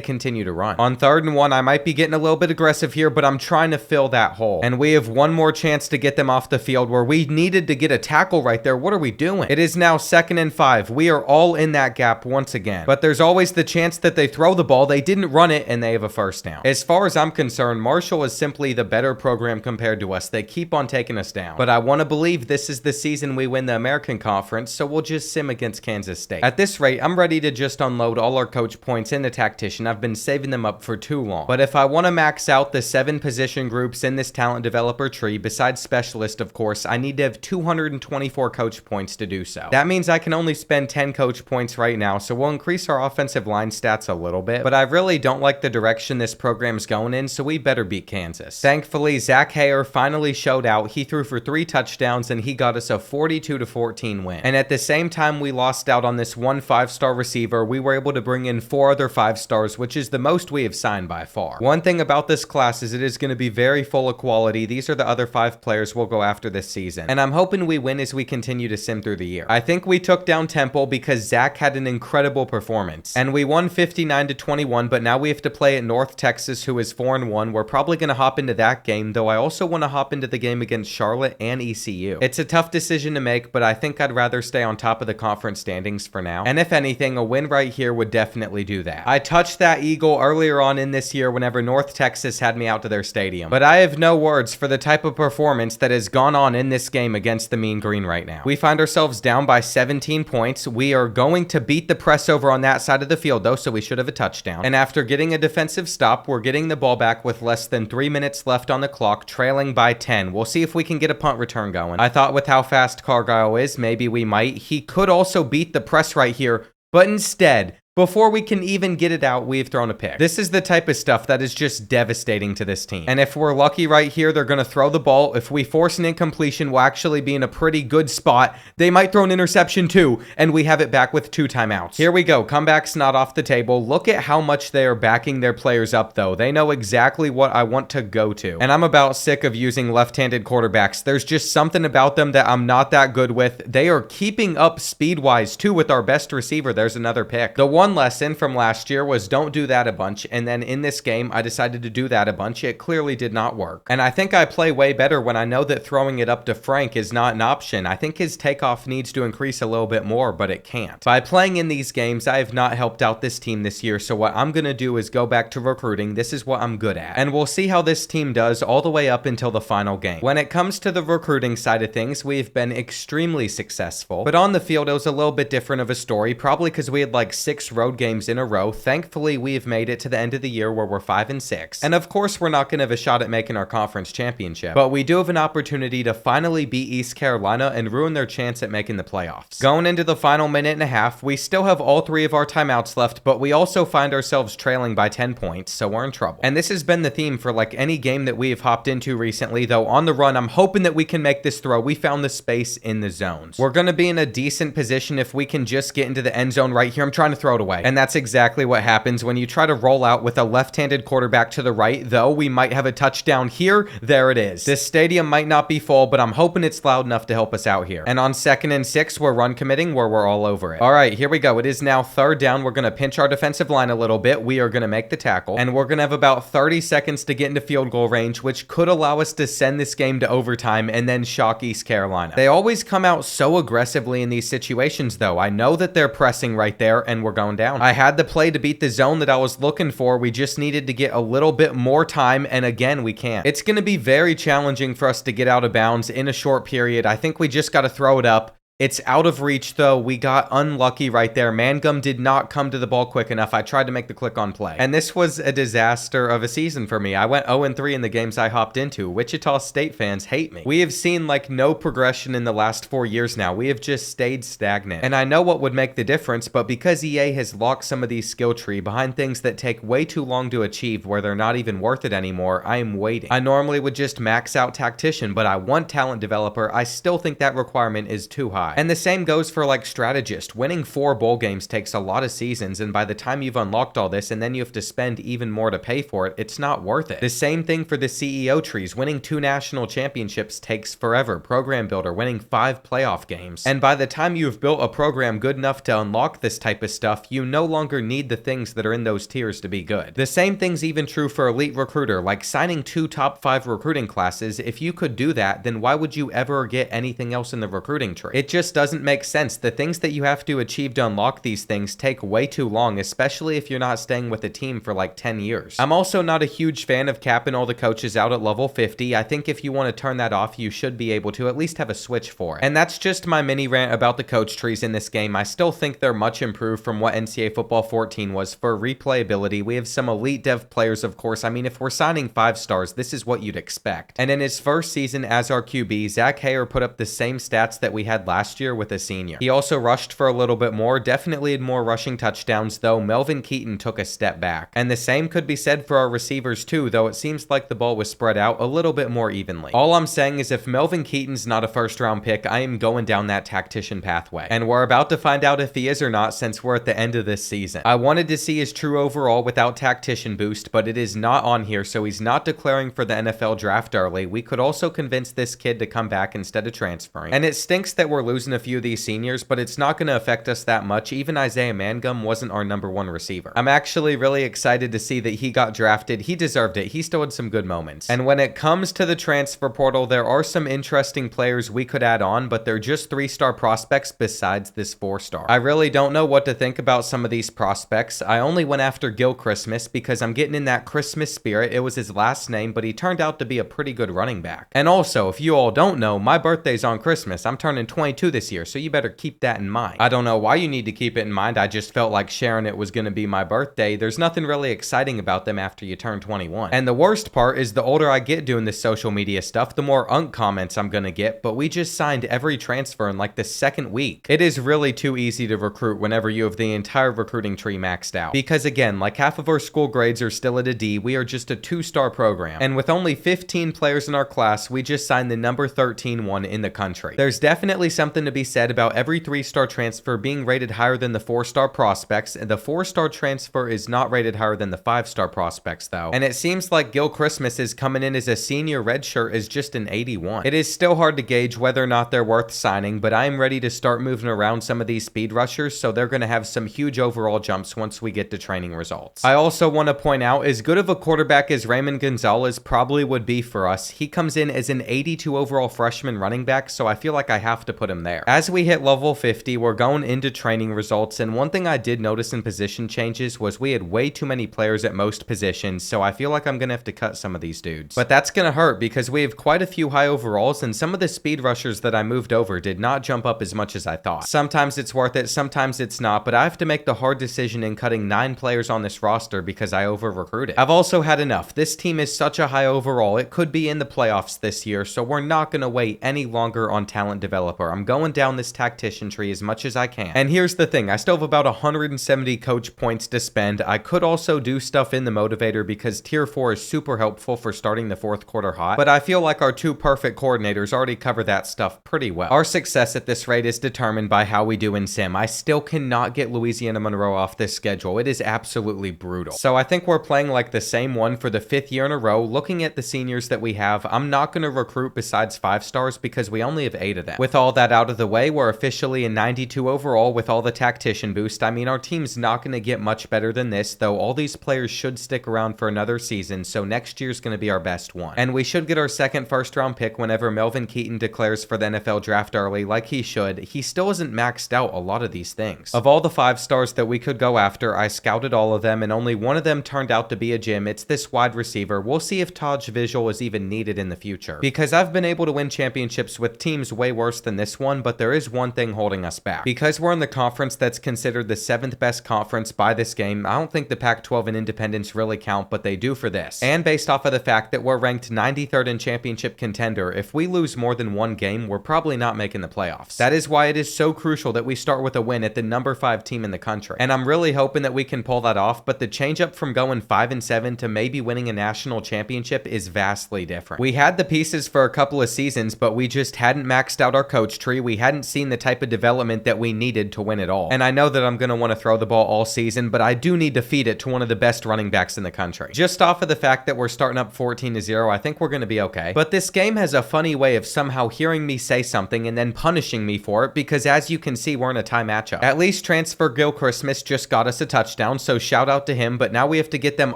continue to run. On 3rd and 1, I might be getting a little bit aggressive here, but I'm trying to fill that hole. And we have one more chance to get them off the field where we needed to get a tackle right there. What are we doing? It is now 2nd and 5. We are all in that gap once again. But there's always the chance that they throw the ball, they didn't run it, and they have a first down. As far as I'm concerned, Marshall is simply the better program compared to us. They keep on taking us down. But I want to believe this is the season we win the American Conference, so we'll just sim against Kansas State. At this rate, I'm ready to just unload all our coach points in the tactician. I've been saving them up for too long. But if I want to max out the 7 position groups in this talent developer tree, besides specialist, of course, I need to have 224 coach points to do so. That means I can only spend 10 coach points right now, so we'll increase our offensive line stats a little bit, but I really don't like the direction this program's going in, so we better beat Kansas. Thankfully, Zach Hare finally showed out. He threw for 3 touchdowns and he got us a 42-14 win. And at the same time we lost out on this one 5-star receiver, we were able to bring in 4 other 5 stars, which is the most we have signed by far. One thing about this class is it is going to be very full of quality. These are the other 5 players we'll go after this season. And I'm hoping we win as we continue to sim through the year. I think we took down Temple because Zach had an incredible performance. And we won 59-21, but now we have to play at North Texas, who is 4-1. We're probably going to hop into that game, though I also want to hop into the game against Charlotte and ECU. It's a tough decision to make, but I think I'd rather stay on top of the conference standings for now. And if anything, a win right here would definitely do that. I touched that eagle earlier on in this year whenever North Texas had me out to their stadium. But I have no words for the type of performance that has gone on in this game against the Mean Green right now. We find ourselves down by 17 points. We are going to beat the press over on that side of the field though, so we should have a touchdown. And after getting a defensive stop, we're getting the ball back with less than 3 minutes left on the clock, trailing by 10. We'll see if we can get a punt return going. I thought with how fast Cargyle is, maybe we might. He could also beat the press right here, but instead, before we can even get it out, we've thrown a pick. This is the type of stuff that is just devastating to this team. And if we're lucky right here, they're going to throw the ball. If we force an incompletion, we'll actually be in a pretty good spot. They might throw an interception too, and we have it back with 2 timeouts. Here we go. Comeback's not off the table. Look at how much they are backing their players up, though. They know exactly what I want to go to. And I'm about sick of using left-handed quarterbacks. There's just something about them that I'm not that good with. They are keeping up speed-wise, too, with our best receiver. There's another pick. The one lesson from last year was don't do that a bunch, and then in this game I decided to do that a bunch. It clearly did not work, and I think I play way better when I know that throwing it up to Frank is not an option. I think his takeoff needs to increase a little bit more, but it can't. By playing in these games, I have not helped out this team this year, so what I'm gonna do is go back to recruiting. This is what I'm good at, and we'll see how this team does all the way up until the final game. When it comes to the recruiting side of things, we've been extremely successful, but on the field it was a little bit different of a story, probably because we had like 6 road games in a row. Thankfully, we have made it to the end of the year where we're 5-6. And of course, we're not going to have a shot at making our conference championship, but we do have an opportunity to finally beat East Carolina and ruin their chance at making the playoffs. Going into the final minute and a half, we still have all 3 of our timeouts left, but we also find ourselves trailing by 10 points, so we're in trouble. And this has been the theme for like any game that we have hopped into recently, though on the run, I'm hoping that we can make this throw. We found the space in the zones. We're going to be in a decent position if we can just get into the end zone right here. I'm trying to throw it away. And that's exactly what happens when you try to roll out with a left-handed quarterback to the right, though we might have a touchdown here. There it is. This stadium might not be full, but I'm hoping it's loud enough to help us out here. And on 2nd and 6, we're run committing where we're all over it. All right, here we go. It is now 3rd down. We're going to pinch our defensive line a little bit. We are going to make the tackle, and we're going to have about 30 seconds to get into field goal range, which could allow us to send this game to overtime and then shock East Carolina. They always come out so aggressively in these situations, though. I know that they're pressing right there, and we're going down. I had the play to beat the zone that I was looking for. We just needed to get a little bit more time, and again, we can't. It's going to be very challenging for us to get out of bounds in a short period. I think we just got to throw it up. It's out of reach, though. We got unlucky right there. Mangum did not come to the ball quick enough. I tried to make the click-on play. And this was a disaster of a season for me. I went 0-3 in the games I hopped into. Wichita State fans hate me. We have seen like no progression in the last 4 years now. We have just stayed stagnant. And I know what would make the difference, but because EA has locked some of these skill tree behind things that take way too long to achieve where they're not even worth it anymore, I am waiting. I normally would just max out tactician, but I want talent developer. I still think that requirement is too high. And the same goes for like strategist. Winning 4 bowl games takes a lot of seasons, and by the time you've unlocked all this and then you have to spend even more to pay for it, it's not worth it. The same thing for the CEO trees. Winning 2 national championships takes forever. Program builder, winning 5 playoff games. And by the time you've built a program good enough to unlock this type of stuff, you no longer need the things that are in those tiers to be good. The same thing's even true for elite recruiter, like signing 2 top 5 recruiting classes. If you could do that, then why would you ever get anything else in the recruiting tree? It just doesn't make sense. The things that you have to achieve to unlock these things take way too long, especially if you're not staying with a team for like 10 years. I'm also not a huge fan of capping all the coaches out at level 50. I think if you want to turn that off, you should be able to at least have a switch for it. And that's just my mini rant about the coach trees in this game. I still think they're much improved from what NCAA Football 14 was for replayability. We have some elite dev players, of course. I mean, if we're signing 5 stars, this is what you'd expect. And in his first season as our QB, Zach Hayer put up the same stats that we had last year with a senior. He also rushed for a little bit more, definitely had more rushing touchdowns, though Melvin Keaton took a step back. And the same could be said for our receivers too, though it seems like the ball was spread out a little bit more evenly. All I'm saying is if Melvin Keaton's not a first-round pick, I am going down that tactician pathway. And we're about to find out if he is or not since we're at the end of this season. I wanted to see his true overall without tactician boost, but it is not on here, so he's not declaring for the NFL draft early. We could also convince this kid to come back instead of transferring. And it stinks that we're losing a few of these seniors, but it's not going to affect us that much. Even Isaiah Mangum wasn't our #1 receiver. I'm actually really excited to see that he got drafted. He deserved it. He still had some good moments. And when it comes to the transfer portal, there are some interesting players we could add on, but they're just 3-star prospects besides this 4-star. I really don't know what to think about some of these prospects. I only went after Gil Christmas because I'm getting in that Christmas spirit. It was his last name, but he turned out to be a pretty good running back. And also, if you all don't know, my birthday's on Christmas. I'm turning 22 this year, so you better keep that in mind. I don't know why you need to keep it in mind. I just felt like sharing it was going to be my birthday. There's nothing really exciting about them after you turn 21. And the worst part is the older I get doing this social media stuff, the more unk comments I'm going to get, but we just signed every transfer in like the 2nd week. It is really too easy to recruit whenever you have the entire recruiting tree maxed out. Because again, like half of our school grades are still at a D, we are just a 2-star program. And with only 15 players in our class, we just signed the number 13 one in the country. There's definitely something to be said about every 3-star transfer being rated higher than the 4-star prospects, and the 4-star transfer is not rated higher than the 5-star prospects though. And it seems like Gil Christmas is coming in as a senior redshirt as just an 81. It is still hard to gauge whether or not they're worth signing, but I am ready to start moving around some of these speed rushers, so they're going to have some huge overall jumps once we get to training results. I also want to point out, as good of a quarterback as Raymond Gonzalez probably would be for us, he comes in as an 82 overall freshman running back, so I feel like I have to put him there. As we hit level 50, we're going into training results, and one thing I did notice in position changes was we had way too many players at most positions, so I feel like I'm going to have to cut some of these dudes. But that's going to hurt because we have quite a few high overalls, and some of the speed rushers that I moved over did not jump up as much as I thought. Sometimes it's worth it, sometimes it's not, but I have to make the hard decision in cutting 9 players on this roster because I over-recruited. I've also had enough. This team is such a high overall, it could be in the playoffs this year, so we're not going to wait any longer on talent developer. I'm going down this tactician tree as much as I can. And here's the thing, I still have about 170 coach points to spend. I could also do stuff in the motivator because tier 4 is super helpful for starting the fourth quarter hot, but I feel like our two perfect coordinators already cover that stuff pretty well. Our success at this rate is determined by how we do in sim. I still cannot get Louisiana Monroe off this schedule. It is absolutely brutal. So I think we're playing like the same one for the 5th year in a row. Looking at the seniors that we have, I'm not going to recruit besides 5 stars because we only have 8 of them. With all that out of the way, we're officially a 92 overall with all the tactician boost. I mean, our team's not going to get much better than this, though all these players should stick around for another season, so next year's going to be our best one. And we should get our second first-round pick whenever Melvin Keaton declares for the NFL draft early, like he should. He still hasn't maxed out a lot of these things. Of all the 5 stars that we could go after, I scouted all of them, and only one of them turned out to be a gem. It's this wide receiver. We'll see if Taj Visual is even needed in the future, because I've been able to win championships with teams way worse than this one, but there is one thing holding us back. Because we're in the conference that's considered the 7th best conference by this game, I don't think the Pac-12 and Independence really count, but they do for this. And based off of the fact that we're ranked 93rd in championship contender, if we lose more than one game, we're probably not making the playoffs. That is why it is so crucial that we start with a win at the number 5 team in the country. And I'm really hoping that we can pull that off, but the change up from going 5-7 to maybe winning a national championship is vastly different. We had the pieces for a couple of seasons, but we just hadn't maxed out our coach tree. We hadn't seen the type of development that we needed to win it all. And I know that I'm going to want to throw the ball all season, but I do need to feed it to one of the best running backs in the country. Just off of the fact that we're starting up 14-0, I think we're going to be okay. But this game has a funny way of somehow hearing me say something and then punishing me for it, because as you can see, we're in a tie matchup. At least transfer Gil Christmas just got us a touchdown, so shout out to him, but now we have to get them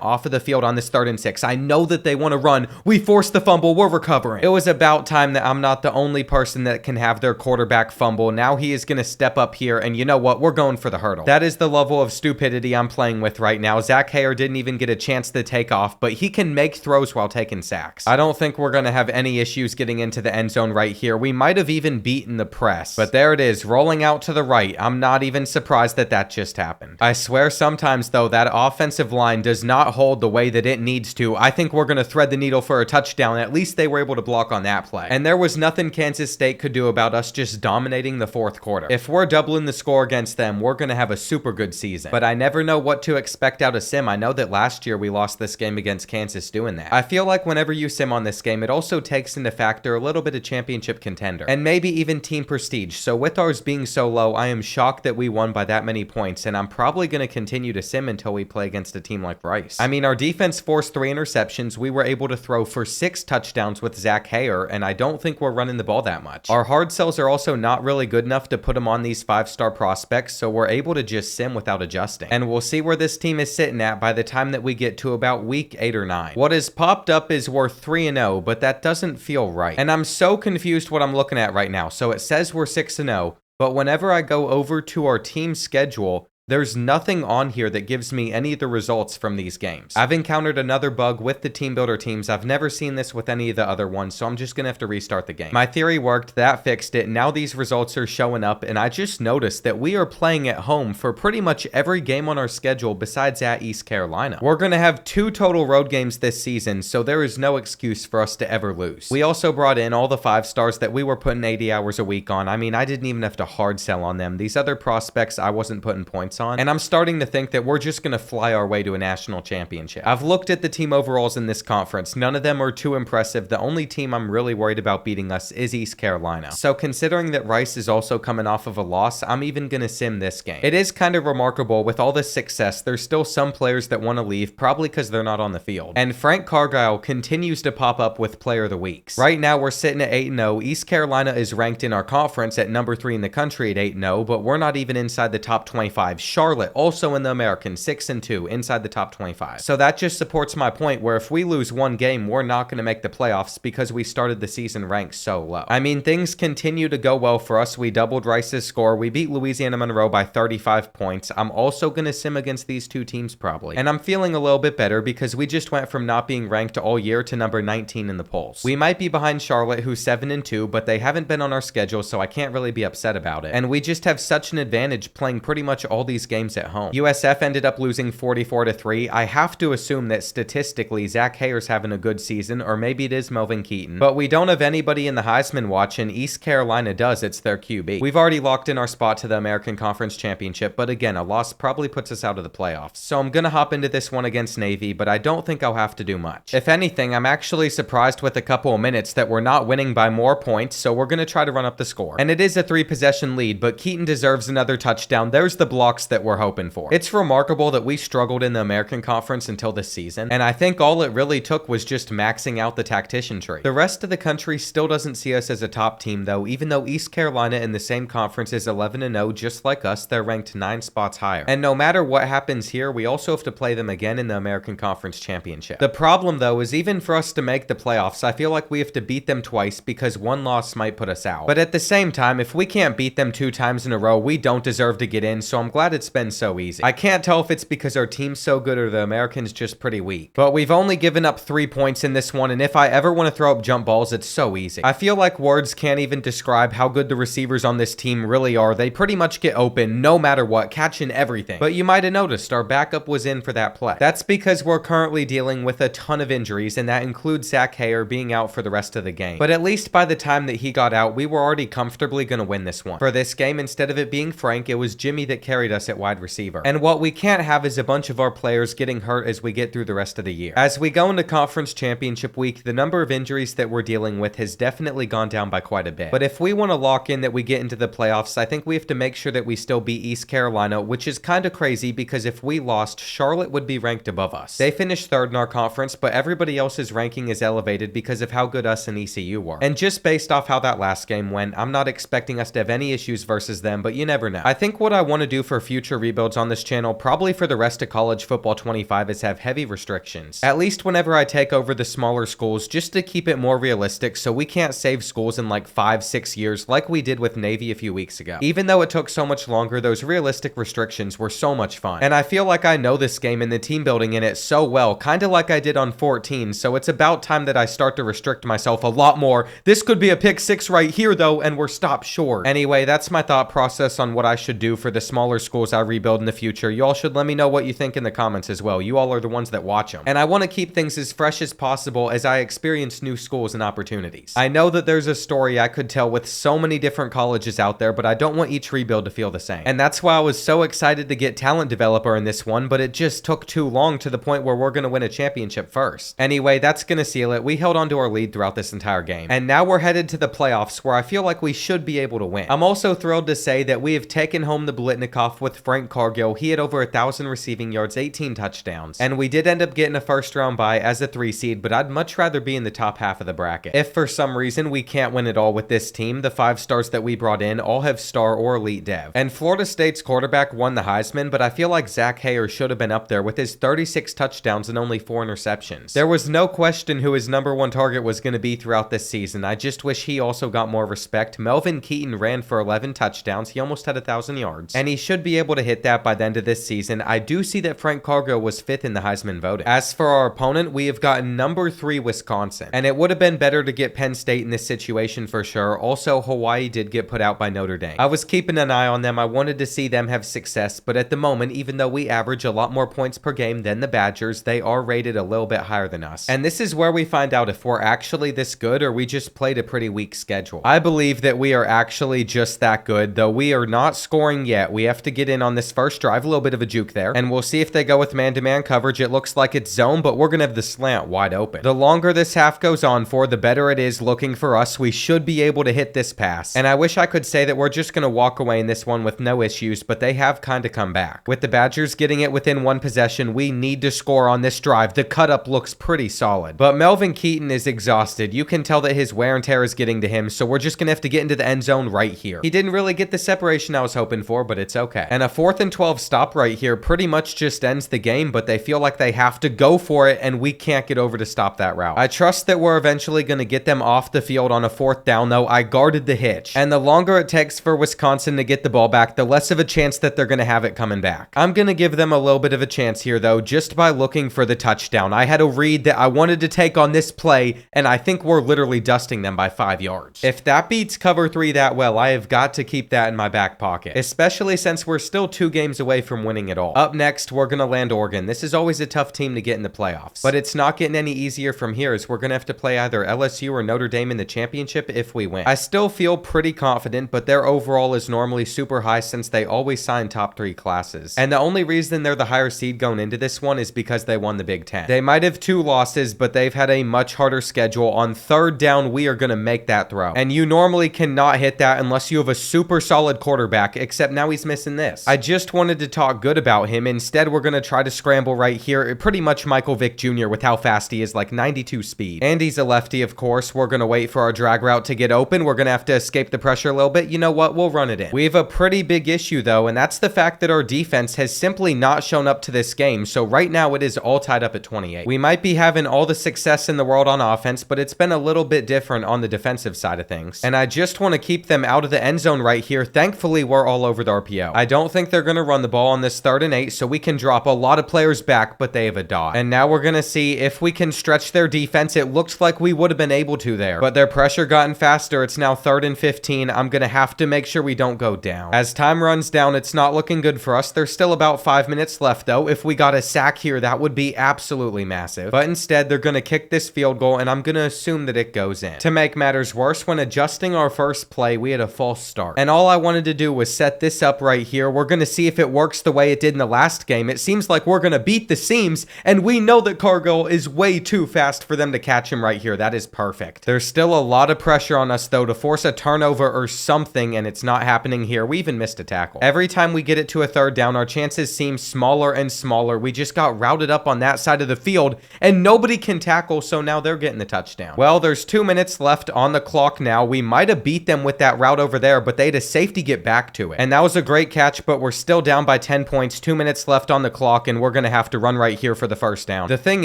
off of the field on this 3rd and 6. I know that they want to run. We forced the fumble. We're recovering. It was about time that I'm not the only person that can have their quarterback fumble. Now he is going to step up here, and you know what? We're going for the hurdle. That is the level of stupidity I'm playing with right now. Zach Hayer didn't even get a chance to take off, but he can make throws while taking sacks. I don't think we're going to have any issues getting into the end zone right here. We might have even beaten the press, but there it is, rolling out to the right. I'm not even surprised that that just happened. I swear sometimes, though, that offensive line does not hold the way that it needs to. I think we're going to thread the needle for a touchdown. At least they were able to block on that play. And there was nothing Kansas State could do about us just dominating the 4th quarter. If we're doubling the score against them, we're going to have a super good season. But I never know what to expect out of sim. I know that last year we lost this game against Kansas doing that. I feel like whenever you sim on this game, it also takes into factor a little bit of championship contender and maybe even team prestige. So with ours being so low, I am shocked that we won by that many points, and I'm probably going to continue to sim until we play against a team like Rice. I mean, our defense forced 3 interceptions. We were able to throw for 6 touchdowns with Zach Hayer, and I don't think we're running the ball that much. Our hard sells are also not really good enough to put them on these 5-star prospects, so we're able to just sim without adjusting. And we'll see where this team is sitting at by the time that we get to about week 8 or 9. What has popped up is we're 3-0, but that doesn't feel right. And I'm so confused what I'm looking at right now. So it says we're 6-0, but whenever I go over to our team schedule, there's nothing on here that gives me any of the results from these games. I've encountered another bug with the team builder teams. I've never seen this with any of the other ones, so I'm just gonna have to restart the game. My theory worked, that fixed it. Now these results are showing up, and I just noticed that we are playing at home for pretty much every game on our schedule besides at East Carolina. We're gonna have 2 total road games this season, so there is no excuse for us to ever lose. We also brought in all the 5 stars that we were putting 80 hours a week on. I mean, I didn't even have to hard sell on them. These other prospects I wasn't putting points on, and I'm starting to think that we're just going to fly our way to a national championship. I've looked at the team overalls in this conference. None of them are too impressive. The only team I'm really worried about beating us is East Carolina. So considering that Rice is also coming off of a loss, I'm even going to sim this game. It is kind of remarkable with all this success. There's still some players that want to leave, probably because they're not on the field. And Frank Cargile continues to pop up with player of the weeks. Right now we're sitting at 8-0. East Carolina is ranked in our conference at number 3 in the country at 8-0, but we're not even inside the top 25. Charlotte also in the American 6-2 inside the top 25. So that just supports my point where if we lose one game, we're not going to make the playoffs because we started the season ranked so low. I mean, things continue to go well for us. We doubled Rice's score. We beat Louisiana Monroe by 35 points. I'm also going to sim against these 2 teams probably. And I'm feeling a little bit better because we just went from not being ranked all year to number 19 in the polls. We might be behind Charlotte, who's 7-2, but they haven't been on our schedule, so I can't really be upset about it. And we just have such an advantage playing pretty much all these these games at home. USF ended up losing 44-3. I have to assume that statistically Zach Hayer's having a good season, or maybe it is Melvin Keaton. But we don't have anybody in the Heisman watch, and East Carolina does. It's their QB. We've already locked in our spot to the American Conference Championship, but again, a loss probably puts us out of the playoffs. So I'm gonna hop into this one against Navy, but I don't think I'll have to do much. If anything, I'm actually surprised with a couple of minutes that we're not winning by more points, so we're gonna try to run up the score. And it is a 3-possession lead, but Keaton deserves another touchdown. There's the blocks that we're hoping for. It's remarkable that we struggled in the American Conference until this season, and I think all it really took was just maxing out the tactician tree. The rest of the country still doesn't see us as a top team though, even though East Carolina in the same conference is 11-0 just like us. They're ranked 9 spots higher. And no matter what happens here, we also have to play them again in the American Conference Championship. The problem though is even for us to make the playoffs, I feel like we have to beat them twice because one loss might put us out. But at the same time, if we can't beat them 2 times in a row, we don't deserve to get in, so I'm glad it's been so easy. I can't tell if it's because our team's so good or the Americans just pretty weak. But we've only given up 3 points in this one, and if I ever want to throw up jump balls, it's so easy. I feel like words can't even describe how good the receivers on this team really are. They pretty much get open no matter what, catching everything. But you might have noticed our backup was in for that play. That's because we're currently dealing with a ton of injuries, and that includes Zach Hayer being out for the rest of the game. But at least by the time that he got out, we were already comfortably going to win this one. For this game, instead of it being Frank, it was Jimmy that carried us at wide receiver. And what we can't have is a bunch of our players getting hurt as we get through the rest of the year. As we go into conference championship week, the number of injuries that we're dealing with has definitely gone down by quite a bit. But if we want to lock in that we get into the playoffs, I think we have to make sure that we still beat East Carolina, which is kind of crazy because if we lost, Charlotte would be ranked above us. They finished 3rd in our conference, but everybody else's ranking is elevated because of how good us and ECU were. And just based off how that last game went, I'm not expecting us to have any issues versus them, but you never know. I think what I want to do for future rebuilds on this channel, probably for the rest of college football 25, is have heavy restrictions. At least whenever I take over the smaller schools, just to keep it more realistic so we can't save schools in like 5-6 years like we did with Navy a few weeks ago. Even though it took so much longer, those realistic restrictions were so much fun. And I feel like I know this game and the team building in it so well, kind of like I did on 14, so it's about time that I start to restrict myself a lot more. This could be a pick 6 right here though, and we're stopped short. Anyway, that's my thought process on what I should do for the smaller schools I rebuild in the future. Y'all should let me know what you think in the comments as well. You all are the ones that watch them. And I want to keep things as fresh as possible as I experience new schools and opportunities. I know that there's a story I could tell with so many different colleges out there, but I don't want each rebuild to feel the same. And that's why I was so excited to get talent developer in this one, but it just took too long to the point where we're going to win a championship first. Anyway, that's going to seal it. We held on to our lead throughout this entire game. And now we're headed to the playoffs where I feel like we should be able to win. I'm also thrilled to say that we have taken home the Blitnikoff with Frank Cargill. He had over 1,000 receiving yards, 18 touchdowns. And we did end up getting a first round bye as a 3 seed, but I'd much rather be in the top half of the bracket. If for some reason we can't win it all with this team, the 5 stars that we brought in all have star or elite dev. And Florida State's quarterback won the Heisman, but I feel like Zach Hayer should have been up there with his 36 touchdowns and only 4 interceptions. There was no question who his #1 target was going to be throughout this season. I just wish he also got more respect. Melvin Keaton ran for 11 touchdowns. He almost had 1,000 yards, and he should be able to hit that by the end of this season. I do see that Frank Cargill was 5th in the Heisman voting. As for our opponent, we have gotten #3 Wisconsin, and it would have been better to get Penn State in this situation for sure. Also, Hawaii did get put out by Notre Dame. I was keeping an eye on them. I wanted to see them have success, but at the moment, even though we average a lot more points per game than the Badgers, they are rated a little bit higher than us. And this is where we find out if we're actually this good or we just played a pretty weak schedule. I believe that we are actually just that good, though we are not scoring yet. We have to get in on this first drive, a little bit of a juke there, and we'll see if they go with man-to-man coverage. It looks like it's zone, but we're going to have the slant wide open. The longer this half goes on for, the better it is looking for us. We should be able to hit this pass, and I wish I could say that we're just going to walk away in this one with no issues, but they have kind of come back. With the Badgers getting it within 1 possession, we need to score on this drive. The cut-up looks pretty solid, but Melvin Keaton is exhausted. You can tell that his wear and tear is getting to him, so we're just going to have to get into the end zone right here. He didn't really get the separation I was hoping for, but it's okay. And a 4th and 12 stop right here pretty much just ends the game, but they feel like they have to go for it, and we can't get over to stop that route. I trust that we're eventually going to get them off the field on a 4th down, though. I guarded the hitch, and the longer it takes for Wisconsin to get the ball back, the less of a chance that they're going to have it coming back. I'm going to give them a little bit of a chance here, though, just by looking for the touchdown. I had a read that I wanted to take on this play, and I think we're literally dusting them by 5 yards. If that beats cover 3 that well, I have got to keep that in my back pocket, especially since we're still 2 games away from winning it all. Up next, we're going to land Oregon. This is always a tough team to get in the playoffs, but it's not getting any easier from here as we're going to have to play either LSU or Notre Dame in the championship if we win. I still feel pretty confident, but their overall is normally super high since they always sign top 3 classes. And the only reason they're the higher seed going into this one is because they won the Big Ten. They might have 2 losses, but they've had a much harder schedule. On 3rd down, we are going to make that throw. And you normally cannot hit that unless you have a super solid quarterback, except now he's missing this. I just wanted to talk good about him. Instead, we're going to try to scramble right here. Pretty much Michael Vick Jr. with how fast he is, like 92 speed. And he's a lefty, of course. We're going to wait for our drag route to get open. We're going to have to escape the pressure a little bit. You know what? We'll run it in. We have a pretty big issue, though, and that's the fact that our defense has simply not shown up to this game. So right now, it is all tied up at 28. We might be having all the success in the world on offense, but it's been a little bit different on the defensive side of things. And I just want to keep them out of the end zone right here. Thankfully, we're all over the RPO. I don't think they're going to run the ball on this 3rd and 8, so we can drop a lot of players back, but they have a dot. And now we're going to see if we can stretch their defense. It looks like we would have been able to there, but their pressure gotten faster. It's now 3rd and 15. I'm going to have to make sure we don't go down. As time runs down, it's not looking good for us. There's still about 5 minutes left, though. If we got a sack here, that would be absolutely massive. But instead, they're going to kick this field goal, and I'm going to assume that it goes in. To make matters worse, when adjusting our first play, we had a false start. And all I wanted to do was set this up right here. We're going to see if it works the way it did in the last game. It seems like we're going to beat the seams, and we know that Cargill is way too fast for them to catch him right here. That is perfect. There's still a lot of pressure on us, though, to force a turnover or something, and it's not happening here. We even missed a tackle. Every time we get it to a 3rd down, our chances seem smaller and smaller. We just got routed up on that side of the field, and nobody can tackle, so now they're getting the touchdown. Well, there's 2 minutes left on the clock now. We might have beat them with that route over there, but they had a safety get back to it. And that was a great catch, but we're still down by 10 points. 2 minutes left on the clock, and we're going to have to run right here for the 1st down. The thing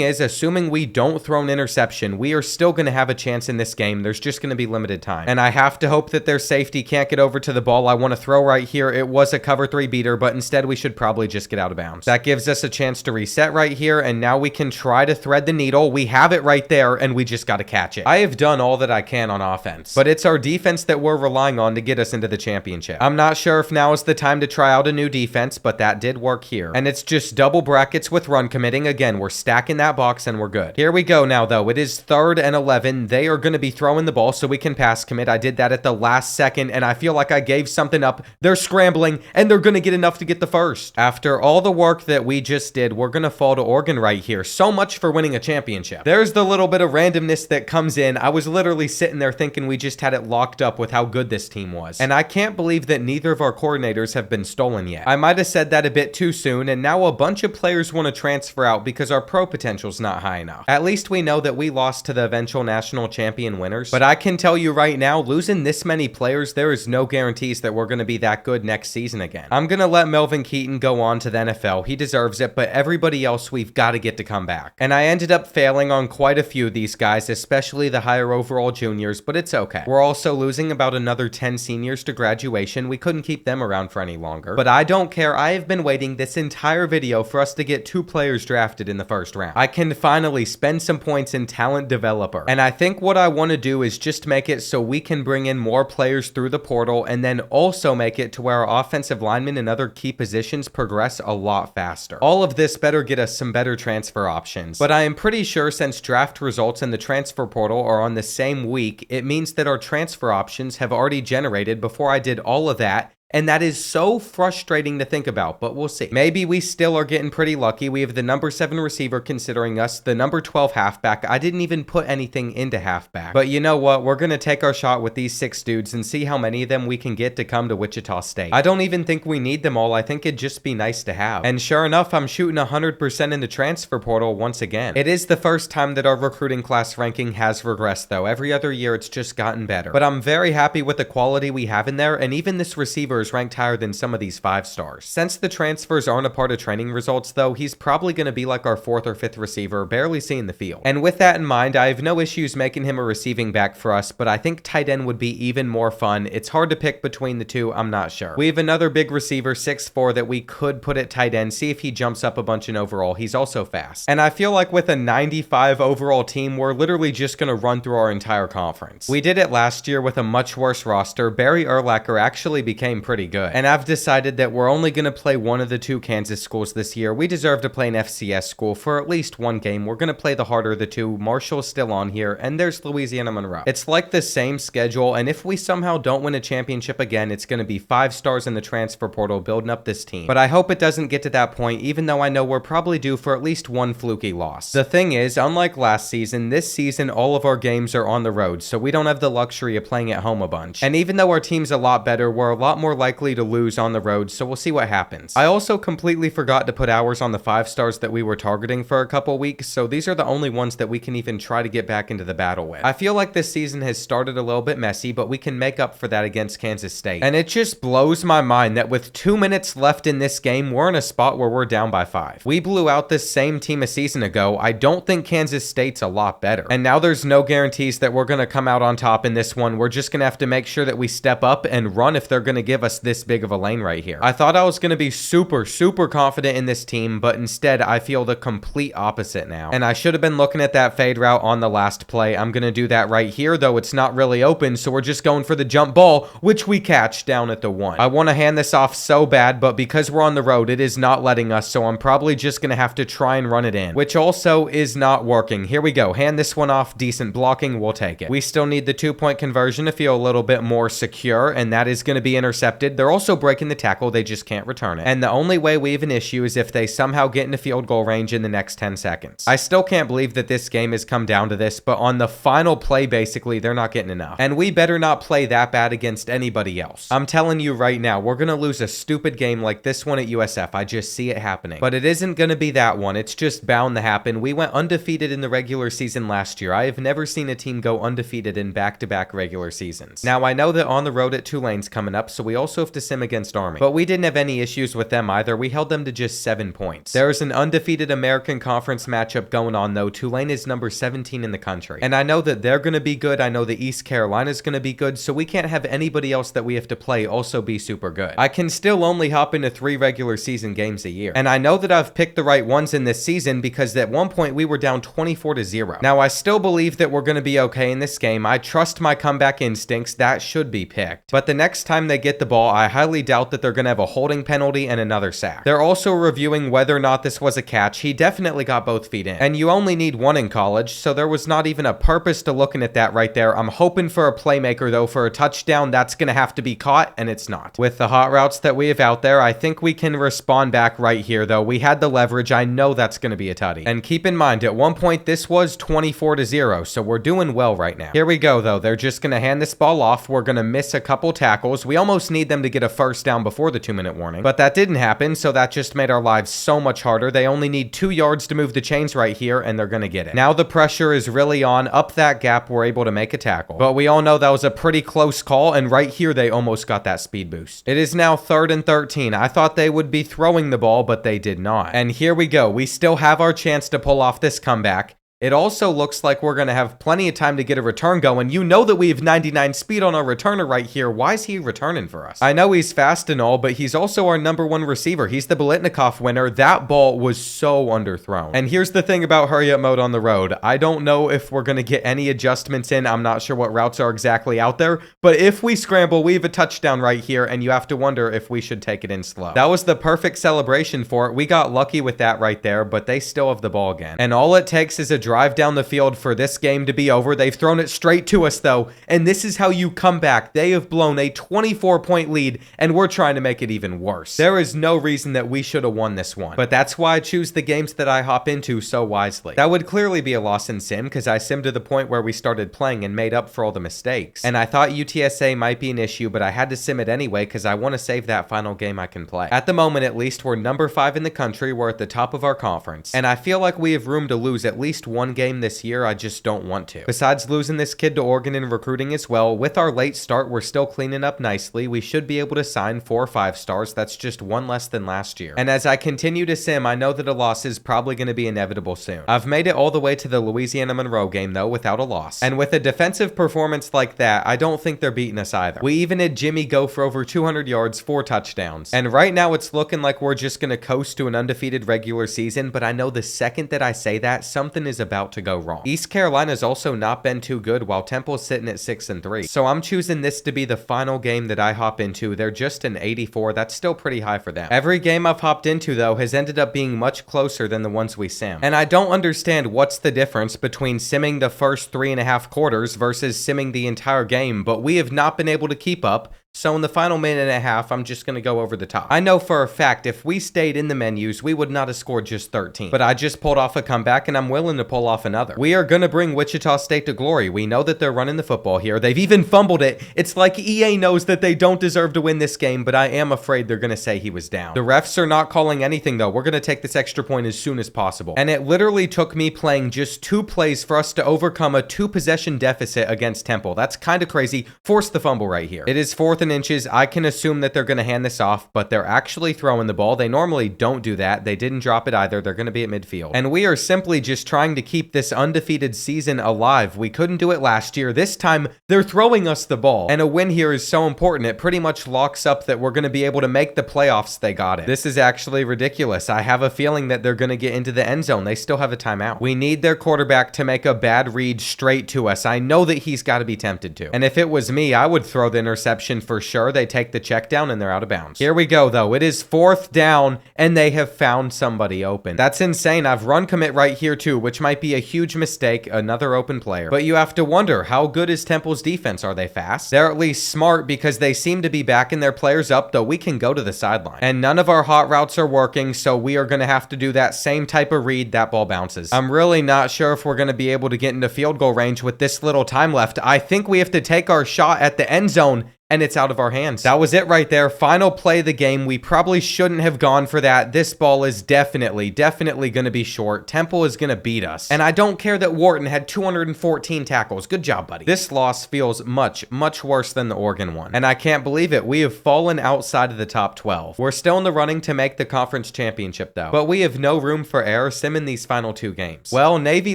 is, assuming we don't throw an interception, we are still going to have a chance in this game. There's just going to be limited time. And I have to hope that their safety can't get over to the ball. I want to throw right here. It was a cover 3 beater, but instead we should probably just get out of bounds. That gives us a chance to reset right here, and now we can try to thread the needle. We have it right there, and we just got to catch it. I have done all that I can on offense, but it's our defense that we're relying on to get us into the championship. I'm not sure if now is the time to try out a new defense, but that did work here. And it's just double brackets with run committing. Again, we're stacking that box and we're good. Here we go now, though. It is 3rd and 11. They are going to be throwing the ball so we can pass commit. I did that at the last second, and I feel like I gave something up. They're scrambling, and they're going to get enough to get the 1st. After all the work that we just did, we're going to fall to Oregon right here. So much for winning a championship. There's the little bit of randomness that comes in. I was literally sitting there thinking we just had it locked up with how good this team was. And I can't believe that neither of our coordinators have been stolen yet. I might have said that a bit too soon, and now a bunch of players want to transfer out because our pro potential's not high enough. At least we know that we lost to the eventual national champion winners. But I can tell you right now, losing this many players, there is no guarantees that we're going to be that good next season again. I'm going to let Melvin Keaton go on to the NFL. He deserves it, but everybody else we've got to get to come back. And I ended up failing on quite a few of these guys, especially the higher overall juniors, but it's okay. We're also losing about another 10 seniors to graduation. We couldn't keep them around for any longer. But I don't care. I have been waiting this entire video for us to get 2 players drafted in the 1st round. I can finally spend some points in talent developer. And I think what I want to do is just make it so we can bring in more players through the portal, and then also make it to where our offensive linemen and other key positions progress a lot faster. All of this better get us some better transfer options. But I am pretty sure since draft results and the transfer portal are on the same week, it means that our transfer options have already generated before I did all of that. And that is so frustrating to think about, but we'll see. Maybe we still are getting pretty lucky. We have the number 7 receiver considering us, the number 12 halfback. I didn't even put anything into halfback. But you know what? We're going to take our shot with these 6 dudes and see how many of them we can get to come to Wichita State. I don't even think we need them all. I think it'd just be nice to have. And sure enough, I'm shooting 100% in the transfer portal once again. It is the first time that our recruiting class ranking has regressed, though. Every other year, it's just gotten better. But I'm very happy with the quality we have in there, and even this receiver is ranked higher than some of these 5 stars. Since the transfers aren't a part of training results, though, he's probably going to be like our 4th or 5th receiver, barely seeing the field. And with that in mind, I have no issues making him a receiving back for us, but I think tight end would be even more fun. It's hard to pick between the two. I'm not sure. We have another big receiver, 6'4", that we could put at tight end, see if he jumps up a bunch in overall. He's also fast. And I feel like with a 95 overall team, we're literally just going to run through our entire conference. We did it last year with a much worse roster. Barry Urlacher actually became pretty good. And I've decided that we're only going to play one of the two Kansas schools this year. We deserve to play an FCS school for at least one game. We're going to play the harder of the two. Marshall's still on here, and there's Louisiana Monroe. It's like the same schedule, and if we somehow don't win a championship again, it's going to be 5 stars in the transfer portal building up this team. But I hope it doesn't get to that point, even though I know we're probably due for at least one fluky loss. The thing is, unlike last season, this season all of our games are on the road, so we don't have the luxury of playing at home a bunch. And even though our team's a lot better, we're a lot more likely to lose on the road, so we'll see what happens. I also completely forgot to put hours on the 5 stars that we were targeting for a couple weeks, so these are the only ones that we can even try to get back into the battle with. I feel like this season has started a little bit messy, but we can make up for that against Kansas State. And it just blows my mind that with 2 minutes left in this game, we're in a spot where we're down by 5. We blew out this same team a season ago. I don't think Kansas State's a lot better. And now there's no guarantees that we're going to come out on top in this one. We're just going to have to make sure that we step up and run if they're going to give us this big of a lane right here. I thought I was going to be super confident in this team, but instead I feel the complete opposite now. And I should have been looking at that fade route on the last play. I'm going to do that right here, though it's not really open, so we're just going for the jump ball, which we catch down at the 1. I want to hand this off so bad, but because we're on the road, it is not letting us, so I'm probably just going to have to try and run it in, which also is not working. Here we go. Hand this one off. Decent blocking. We'll take it. We still need the 2-point conversion to feel a little bit more secure, and that is going to be intercepted. They're also breaking the tackle. They just can't return it. And the only way we have an issue is if they somehow get into field goal range in the next 10 seconds. I still can't believe that this game has come down to this, but on the final play, basically, they're not getting enough. And we better not play that bad against anybody else. I'm telling you right now, we're going to lose a stupid game like this one at USF. I just see it happening. But it isn't going to be that one. It's just bound to happen. We went undefeated in the regular season last year. I have never seen a team go undefeated in back-to-back regular seasons. Now, I know that on the road at Tulane's coming up, so we also have to sim against Army. But we didn't have any issues with them either. We held them to just 7 points. There's an undefeated American Conference matchup going on, though. Tulane is number 17 in the country. And I know that they're going to be good. I know that East Carolina's going to be good, so we can't have anybody else that we have to play also be super good. I can still only hop into 3 regular season games a year. And I know that I've picked the right ones in this season because at one point we were down 24-0. Now, I still believe that we're going to be okay in this game. I trust my comeback instincts. That should be picked. But the next time they get the ball, I highly doubt that they're going to have a holding penalty and another sack. They're also reviewing whether or not this was a catch. He definitely got both feet in. And you only need one in college, so there was not even a purpose to looking at that right there. I'm hoping for a playmaker, though, for a touchdown. That's going to have to be caught, and it's not. With the hot routes that we have out there, I think we can respond back right here, though. We had the leverage. I know that's going to be a tutty. And keep in mind, at one point, this was 24-0, so we're doing well right now. Here we go, though. They're just going to hand this ball off. We're going to miss a couple tackles. We almost need them to get a first down before the 2-minute warning, but that didn't happen, so that just made our lives so much harder. They only need 2 yards to move the chains right here, and they're going to get it. Now the pressure is really on. Up that gap, we're able to make a tackle. But we all know that was a pretty close call, and right here, they almost got that speed boost. It is now 3rd and 13. I thought they would be throwing the ball, but they did not. And here we go. We still have our chance to pull off this comeback. It also looks like we're going to have plenty of time to get a return going. You know that we have 99 speed on our returner right here. Why is he returning for us? I know he's fast and all, but he's also our #1 receiver. He's the Biletnikoff winner. That ball was so underthrown. And here's the thing about hurry up mode on the road. I don't know if we're going to get any adjustments in. I'm not sure what routes are exactly out there, but if we scramble, we have a touchdown right here, and you have to wonder if we should take it in slow. That was the perfect celebration for it. We got lucky with that right there, but they still have the ball again. And all it takes is a drive down the field for this game to be over. They've thrown it straight to us, though, and this is how you come back. They have blown a 24-point lead, and we're trying to make it even worse. There is no reason that we should have won this one, but that's why I choose the games that I hop into so wisely. That would clearly be a loss in sim, because I simmed to the point where we started playing and made up for all the mistakes. And I thought UTSA might be an issue, but I had to sim it anyway, because I want to save that final game I can play. At the moment, at least, we're #5 in the country. We're at the top of our conference, and I feel like we have room to lose at least one game this year. I just don't want to. Besides losing this kid to Oregon in recruiting as well, with our late start, we're still cleaning up nicely. We should be able to sign 4 or 5 stars. That's just 1 less than last year. And as I continue to sim, I know that a loss is probably going to be inevitable soon. I've made it all the way to the Louisiana Monroe game, though, without a loss. And with a defensive performance like that, I don't think they're beating us either. We even had Jimmy go for over 200 yards, 4 touchdowns. And right now, it's looking like we're just going to coast to an undefeated regular season, but I know the second that I say that, something is about to go wrong. East Carolina's also not been too good, while Temple's sitting at 6-3. So I'm choosing this to be the final game that I hop into. They're just an 84. That's still pretty high for them. Every game I've hopped into, though, has ended up being much closer than the ones we sim. And I don't understand what's the difference between simming the first 3.5 quarters versus simming the entire game, but we have not been able to keep up. So in the final minute and a half, I'm just going to go over the top. I know for a fact if we stayed in the menus, we would not have scored just 13. But I just pulled off a comeback, and I'm willing to pull off another. We are going to bring Wichita State to glory. We know that they're running the football here. They've even fumbled it. It's like EA knows that they don't deserve to win this game, but I am afraid they're going to say he was down. The refs are not calling anything, though. We're going to take this extra point as soon as possible. And it literally took me playing just 2 plays for us to overcome a 2-possession deficit against Temple. That's kind of crazy. Force the fumble right here. It is 4th and inches. I can assume that they're going to hand this off, but they're actually throwing the ball. They normally don't do that. They didn't drop it either. They're going to be at midfield. And we are simply just trying to keep this undefeated season alive. We couldn't do it last year. This time, they're throwing us the ball. And a win here is so important. It pretty much locks up that we're going to be able to make the playoffs. They got it. This is actually ridiculous. I have a feeling that they're going to get into the end zone. They still have a timeout. We need their quarterback to make a bad read straight to us. I know that he's got to be tempted to. And if it was me, I would throw the interception for sure. They take the check down and they're out of bounds. Here we go, though. It is 4th down and they have found somebody open. That's insane. I've run commit right here too, which might be a huge mistake. Another open player. But you have to wonder, how good is Temple's defense? Are they fast? They're at least smart because they seem to be backing their players up, though we can go to the sideline. And none of our hot routes are working, so we are going to have to do that same type of read. That ball bounces. I'm really not sure if we're going to be able to get into field goal range with this little time left. I think we have to take our shot at the end zone, and it's out of our hands. That was it right there. Final play of the game. We probably shouldn't have gone for that. This ball is definitely going to be short. Temple is going to beat us. And I don't care that Wharton had 214 tackles. Good job, buddy. This loss feels much worse than the Oregon one. And I can't believe it. We have fallen outside of the top 12. We're still in the running to make the conference championship, though. But we have no room for error simming these final 2 games. Well, Navy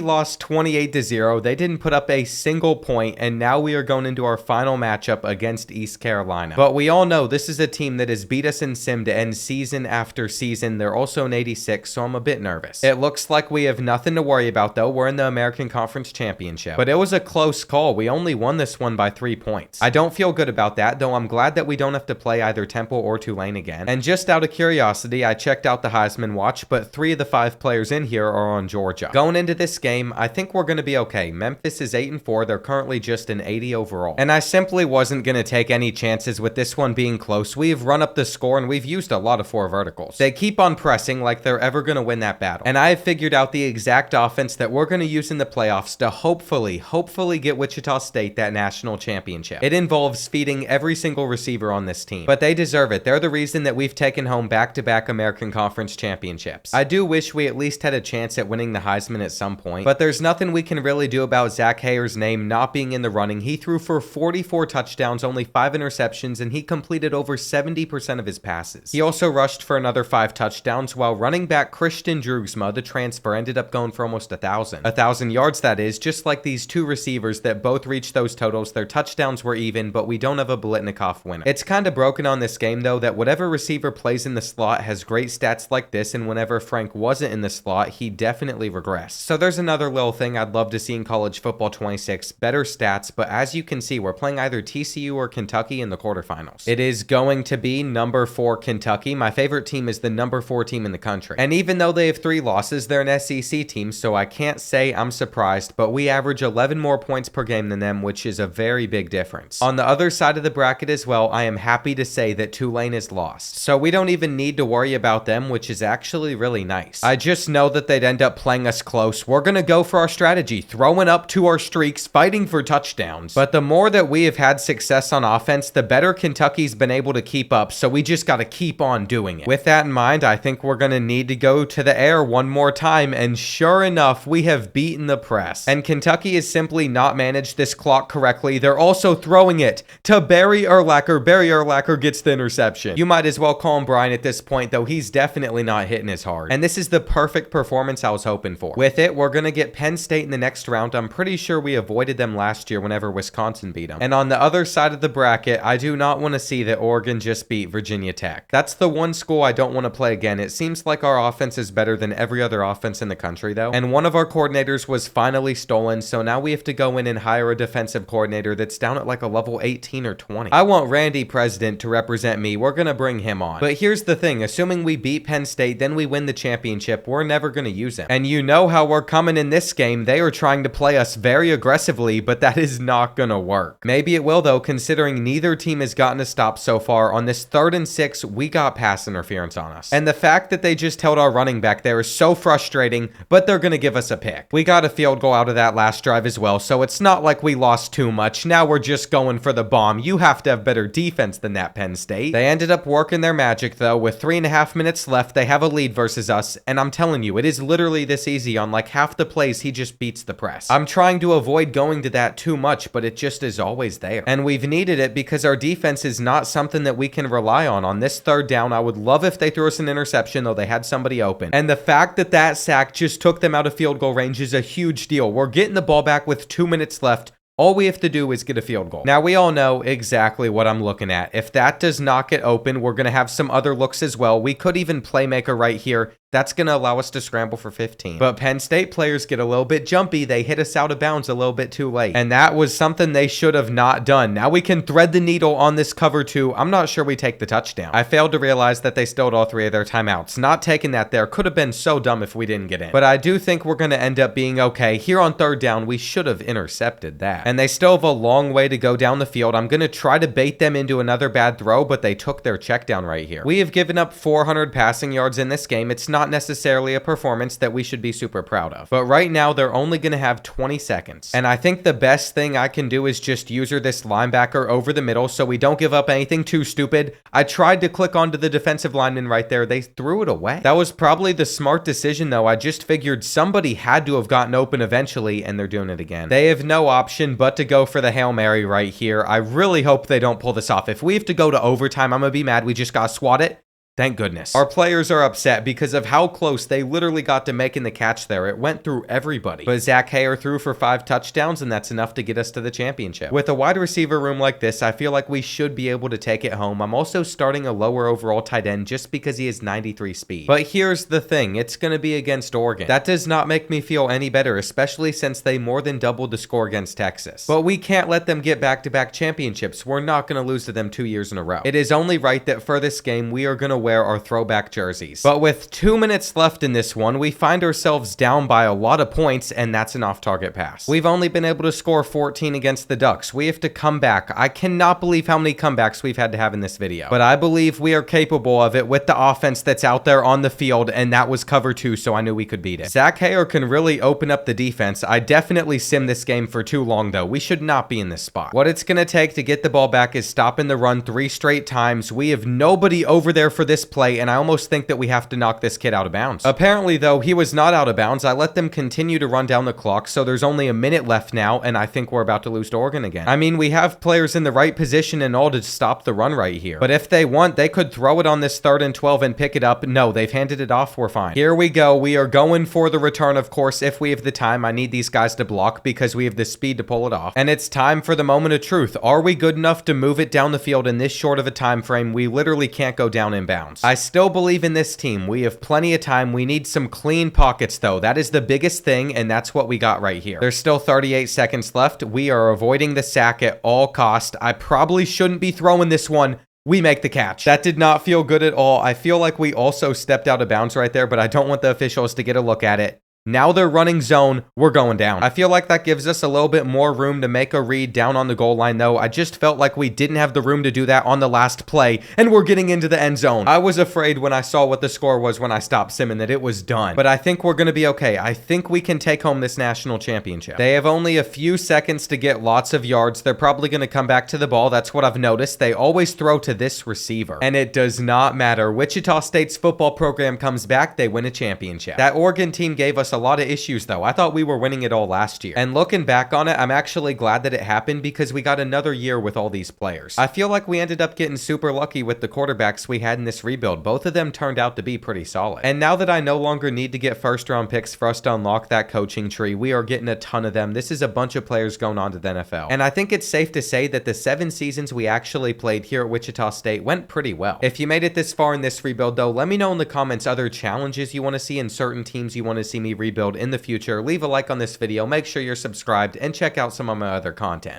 lost 28-0. They didn't put up a single point, and now we are going into our final matchup against East Carolina. But we all know this is a team that has beat us in sim to end season after season. They're also an 86, so I'm a bit nervous. It looks like we have nothing to worry about, though. We're in the American Conference Championship. But it was a close call. We only won this one by 3 points. I don't feel good about that, though I'm glad that we don't have to play either Temple or Tulane again. And just out of curiosity, I checked out the Heisman Watch, but 3 of the 5 players in here are on Georgia. Going into this game, I think we're going to be okay. Memphis is 8-4. They're currently just an 80 overall. And I simply wasn't going to take any chances with this one being close. We've run up the score and we've used a lot of 4 verticals. They keep on pressing like they're ever going to win that battle. And I have figured out the exact offense that we're going to use in the playoffs to hopefully get Wichita State that national championship. It involves feeding every single receiver on this team. But they deserve it. They're the reason that we've taken home back-to-back American Conference championships. I do wish we at least had a chance at winning the Heisman at some point, but there's nothing we can really do about Zach Hayer's name not being in the running. He threw for 44 touchdowns, only 5 interceptions, and he completed over 70% of his passes. He also rushed for another 5 touchdowns, while running back Christian Droogsma, the transfer, ended up going for almost 1,000 yards, that is. Just like these 2 receivers that both reached those totals, their touchdowns were even, but we don't have a Biletnikoff winner. It's kind of broken on this game, though, that whatever receiver plays in the slot has great stats like this, and whenever Frank wasn't in the slot, he definitely regressed. So there's another little thing I'd love to see in College Football 26, better stats, but as you can see, we're playing either TCU or Kentucky in the quarterfinals. It is going to be number 4 Kentucky. My favorite team is the number 4 team in the country. And even though they have 3 losses, they're an SEC team, so I can't say I'm surprised, but we average 11 more points per game than them, which is a very big difference. On the other side of the bracket as well, I am happy to say that Tulane is lost. So we don't even need to worry about them, which is actually really nice. I just know that they'd end up playing us close. We're going to go for our strategy, throwing up to our streaks, fighting for touchdowns. But the more that we have had success on offense, the better Kentucky's been able to keep up, so we just got to keep on doing it. With that in mind, I think we're going to need to go to the air one more time, and sure enough, we have beaten the press. And Kentucky has simply not managed this clock correctly. They're also throwing it to Barry Urlacher. Barry Urlacher gets the interception. You might as well call him Brian at this point, though he's definitely not hitting as hard. And this is the perfect performance I was hoping for. With it, we're going to get Penn State in the next round. I'm pretty sure we avoided them last year whenever Wisconsin beat them. And on the other side of the bracket, bracket, I do not want to see that Oregon just beat Virginia Tech. That's the one school I don't want to play again. It seems like our offense is better than every other offense in the country, though. And one of our coordinators was finally stolen, so now we have to go in and hire a defensive coordinator that's down at like a level 18 or 20. I want Randy President to represent me. We're going to bring him on. But here's the thing. Assuming we beat Penn State, then we win the championship, we're never going to use him. And you know how we're coming in this game. They are trying to play us very aggressively, but that is not going to work. Maybe it will, though, considering neither team has gotten a stop so far. On this 3rd and 6, we got pass interference on us. And the fact that they just held our running back there is so frustrating, but they're going to give us a pick. We got a field goal out of that last drive as well, so it's not like we lost too much. Now we're just going for the bomb. You have to have better defense than that, Penn State. They ended up working their magic, though. With 3.5 minutes left, they have a lead versus us, and I'm telling you, it is literally this easy. On like half the plays, he just beats the press. I'm trying to avoid going to that too much, but it just is always there. And we've needed it because our defense is not something that we can rely on. On this 3rd down, I would love if they threw us an interception, though they had somebody open. And the fact that that sack just took them out of field goal range is a huge deal. We're getting the ball back with 2 minutes left. All we have to do is get a field goal. Now, we all know exactly what I'm looking at. If that does not get open, we're going to have some other looks as well. We could even playmaker right here. That's going to allow us to scramble for 15. But Penn State players get a little bit jumpy. They hit us out of bounds a little bit too late. And that was something they should have not done. Now we can thread the needle on this cover 2. I'm not sure we take the touchdown. I failed to realize that they stole all 3 of their timeouts. Not taking that there could have been so dumb if we didn't get in. But I do think we're going to end up being okay. Here on 3rd down, we should have intercepted that. And they still have a long way to go down the field. I'm going to try to bait them into another bad throw, but they took their check down right here. We have given up 400 passing yards in this game. It's not necessarily a performance that we should be super proud of. But right now, they're only going to have 20 seconds. And I think the best thing I can do is just user this linebacker over the middle so we don't give up anything too stupid. I tried to click onto the defensive lineman right there. They threw it away. That was probably the smart decision, though. I just figured somebody had to have gotten open eventually, and they're doing it again. They have no option but to go for the Hail Mary right here. I really hope they don't pull this off. If we have to go to overtime, I'm going to be mad. We just got to swat it. Thank goodness. Our players are upset because of how close they literally got to making the catch there. It went through everybody. But Zach Hayer threw for 5 touchdowns, and that's enough to get us to the championship. With a wide receiver room like this, I feel like we should be able to take it home. I'm also starting a lower overall tight end just because he has 93 speed. But here's the thing. It's going to be against Oregon. That does not make me feel any better, especially since they more than doubled the score against Texas. But we can't let them get back-to-back championships. We're not going to lose to them 2 years in a row. It is only right that for this game, we are going to wear our throwback jerseys. But with 2 minutes left in this one, we find ourselves down by a lot of points, and that's an off-target pass. We've only been able to score 14 against the Ducks. We have to come back. I cannot believe how many comebacks we've had to have in this video. But I believe we are capable of it with the offense that's out there on the field, and that was cover 2, so I knew we could beat it. Zach Hayer can really open up the defense. I definitely simmed this game for too long, though. We should not be in this spot. What it's going to take to get the ball back is stopping the run 3 straight times. We have nobody over there for this play, and I almost think that we have to knock this kid out of bounds. Apparently, though, he was not out of bounds. I let them continue to run down the clock, so there's only a minute left now, and I think we're about to lose to Oregon again. I mean, we have players in the right position and all to stop the run right here. But if they want, they could throw it on this 3rd and 12 and pick it up. No, they've handed it off. We're fine. Here we go. We are going for the return, of course, if we have the time. I need these guys to block because we have the speed to pull it off. And it's time for the moment of truth. Are we good enough to move it down the field in this short of a time frame? We literally can't go down in bounds. I still believe in this team. We have plenty of time. We need some clean pockets, though. That is the biggest thing, and that's what we got right here. There's still 38 seconds left. We are avoiding the sack at all cost. I probably shouldn't be throwing this one. We make the catch. That did not feel good at all. I feel like we also stepped out of bounds right there, but I don't want the officials to get a look at it. Now they're running zone. We're going down. I feel like that gives us a little bit more room to make a read down on the goal line, though. I just felt like we didn't have the room to do that on the last play, and we're getting into the end zone. I was afraid when I saw what the score was when I stopped simming that it was done, but I think we're going to be okay. I think we can take home this national championship. They have only a few seconds to get lots of yards. They're probably going to come back to the ball. That's what I've noticed. They always throw to this receiver, and it does not matter. Wichita State's football program comes back. They win a championship. That Oregon team gave us a lot of issues though. I thought we were winning it all last year. And looking back on it, I'm actually glad that it happened because we got another year with all these players. I feel like we ended up getting super lucky with the quarterbacks we had in this rebuild. Both of them turned out to be pretty solid. And now that I no longer need to get first round picks for us to unlock that coaching tree, we are getting a ton of them. This is a bunch of players going on to the NFL. And I think it's safe to say that the 7 seasons we actually played here at Wichita State went pretty well. If you made it this far in this rebuild though, let me know in the comments other challenges you want to see in certain teams you want to see me rebuild in the future. Leave a like on this video, make sure you're subscribed, and check out some of my other content.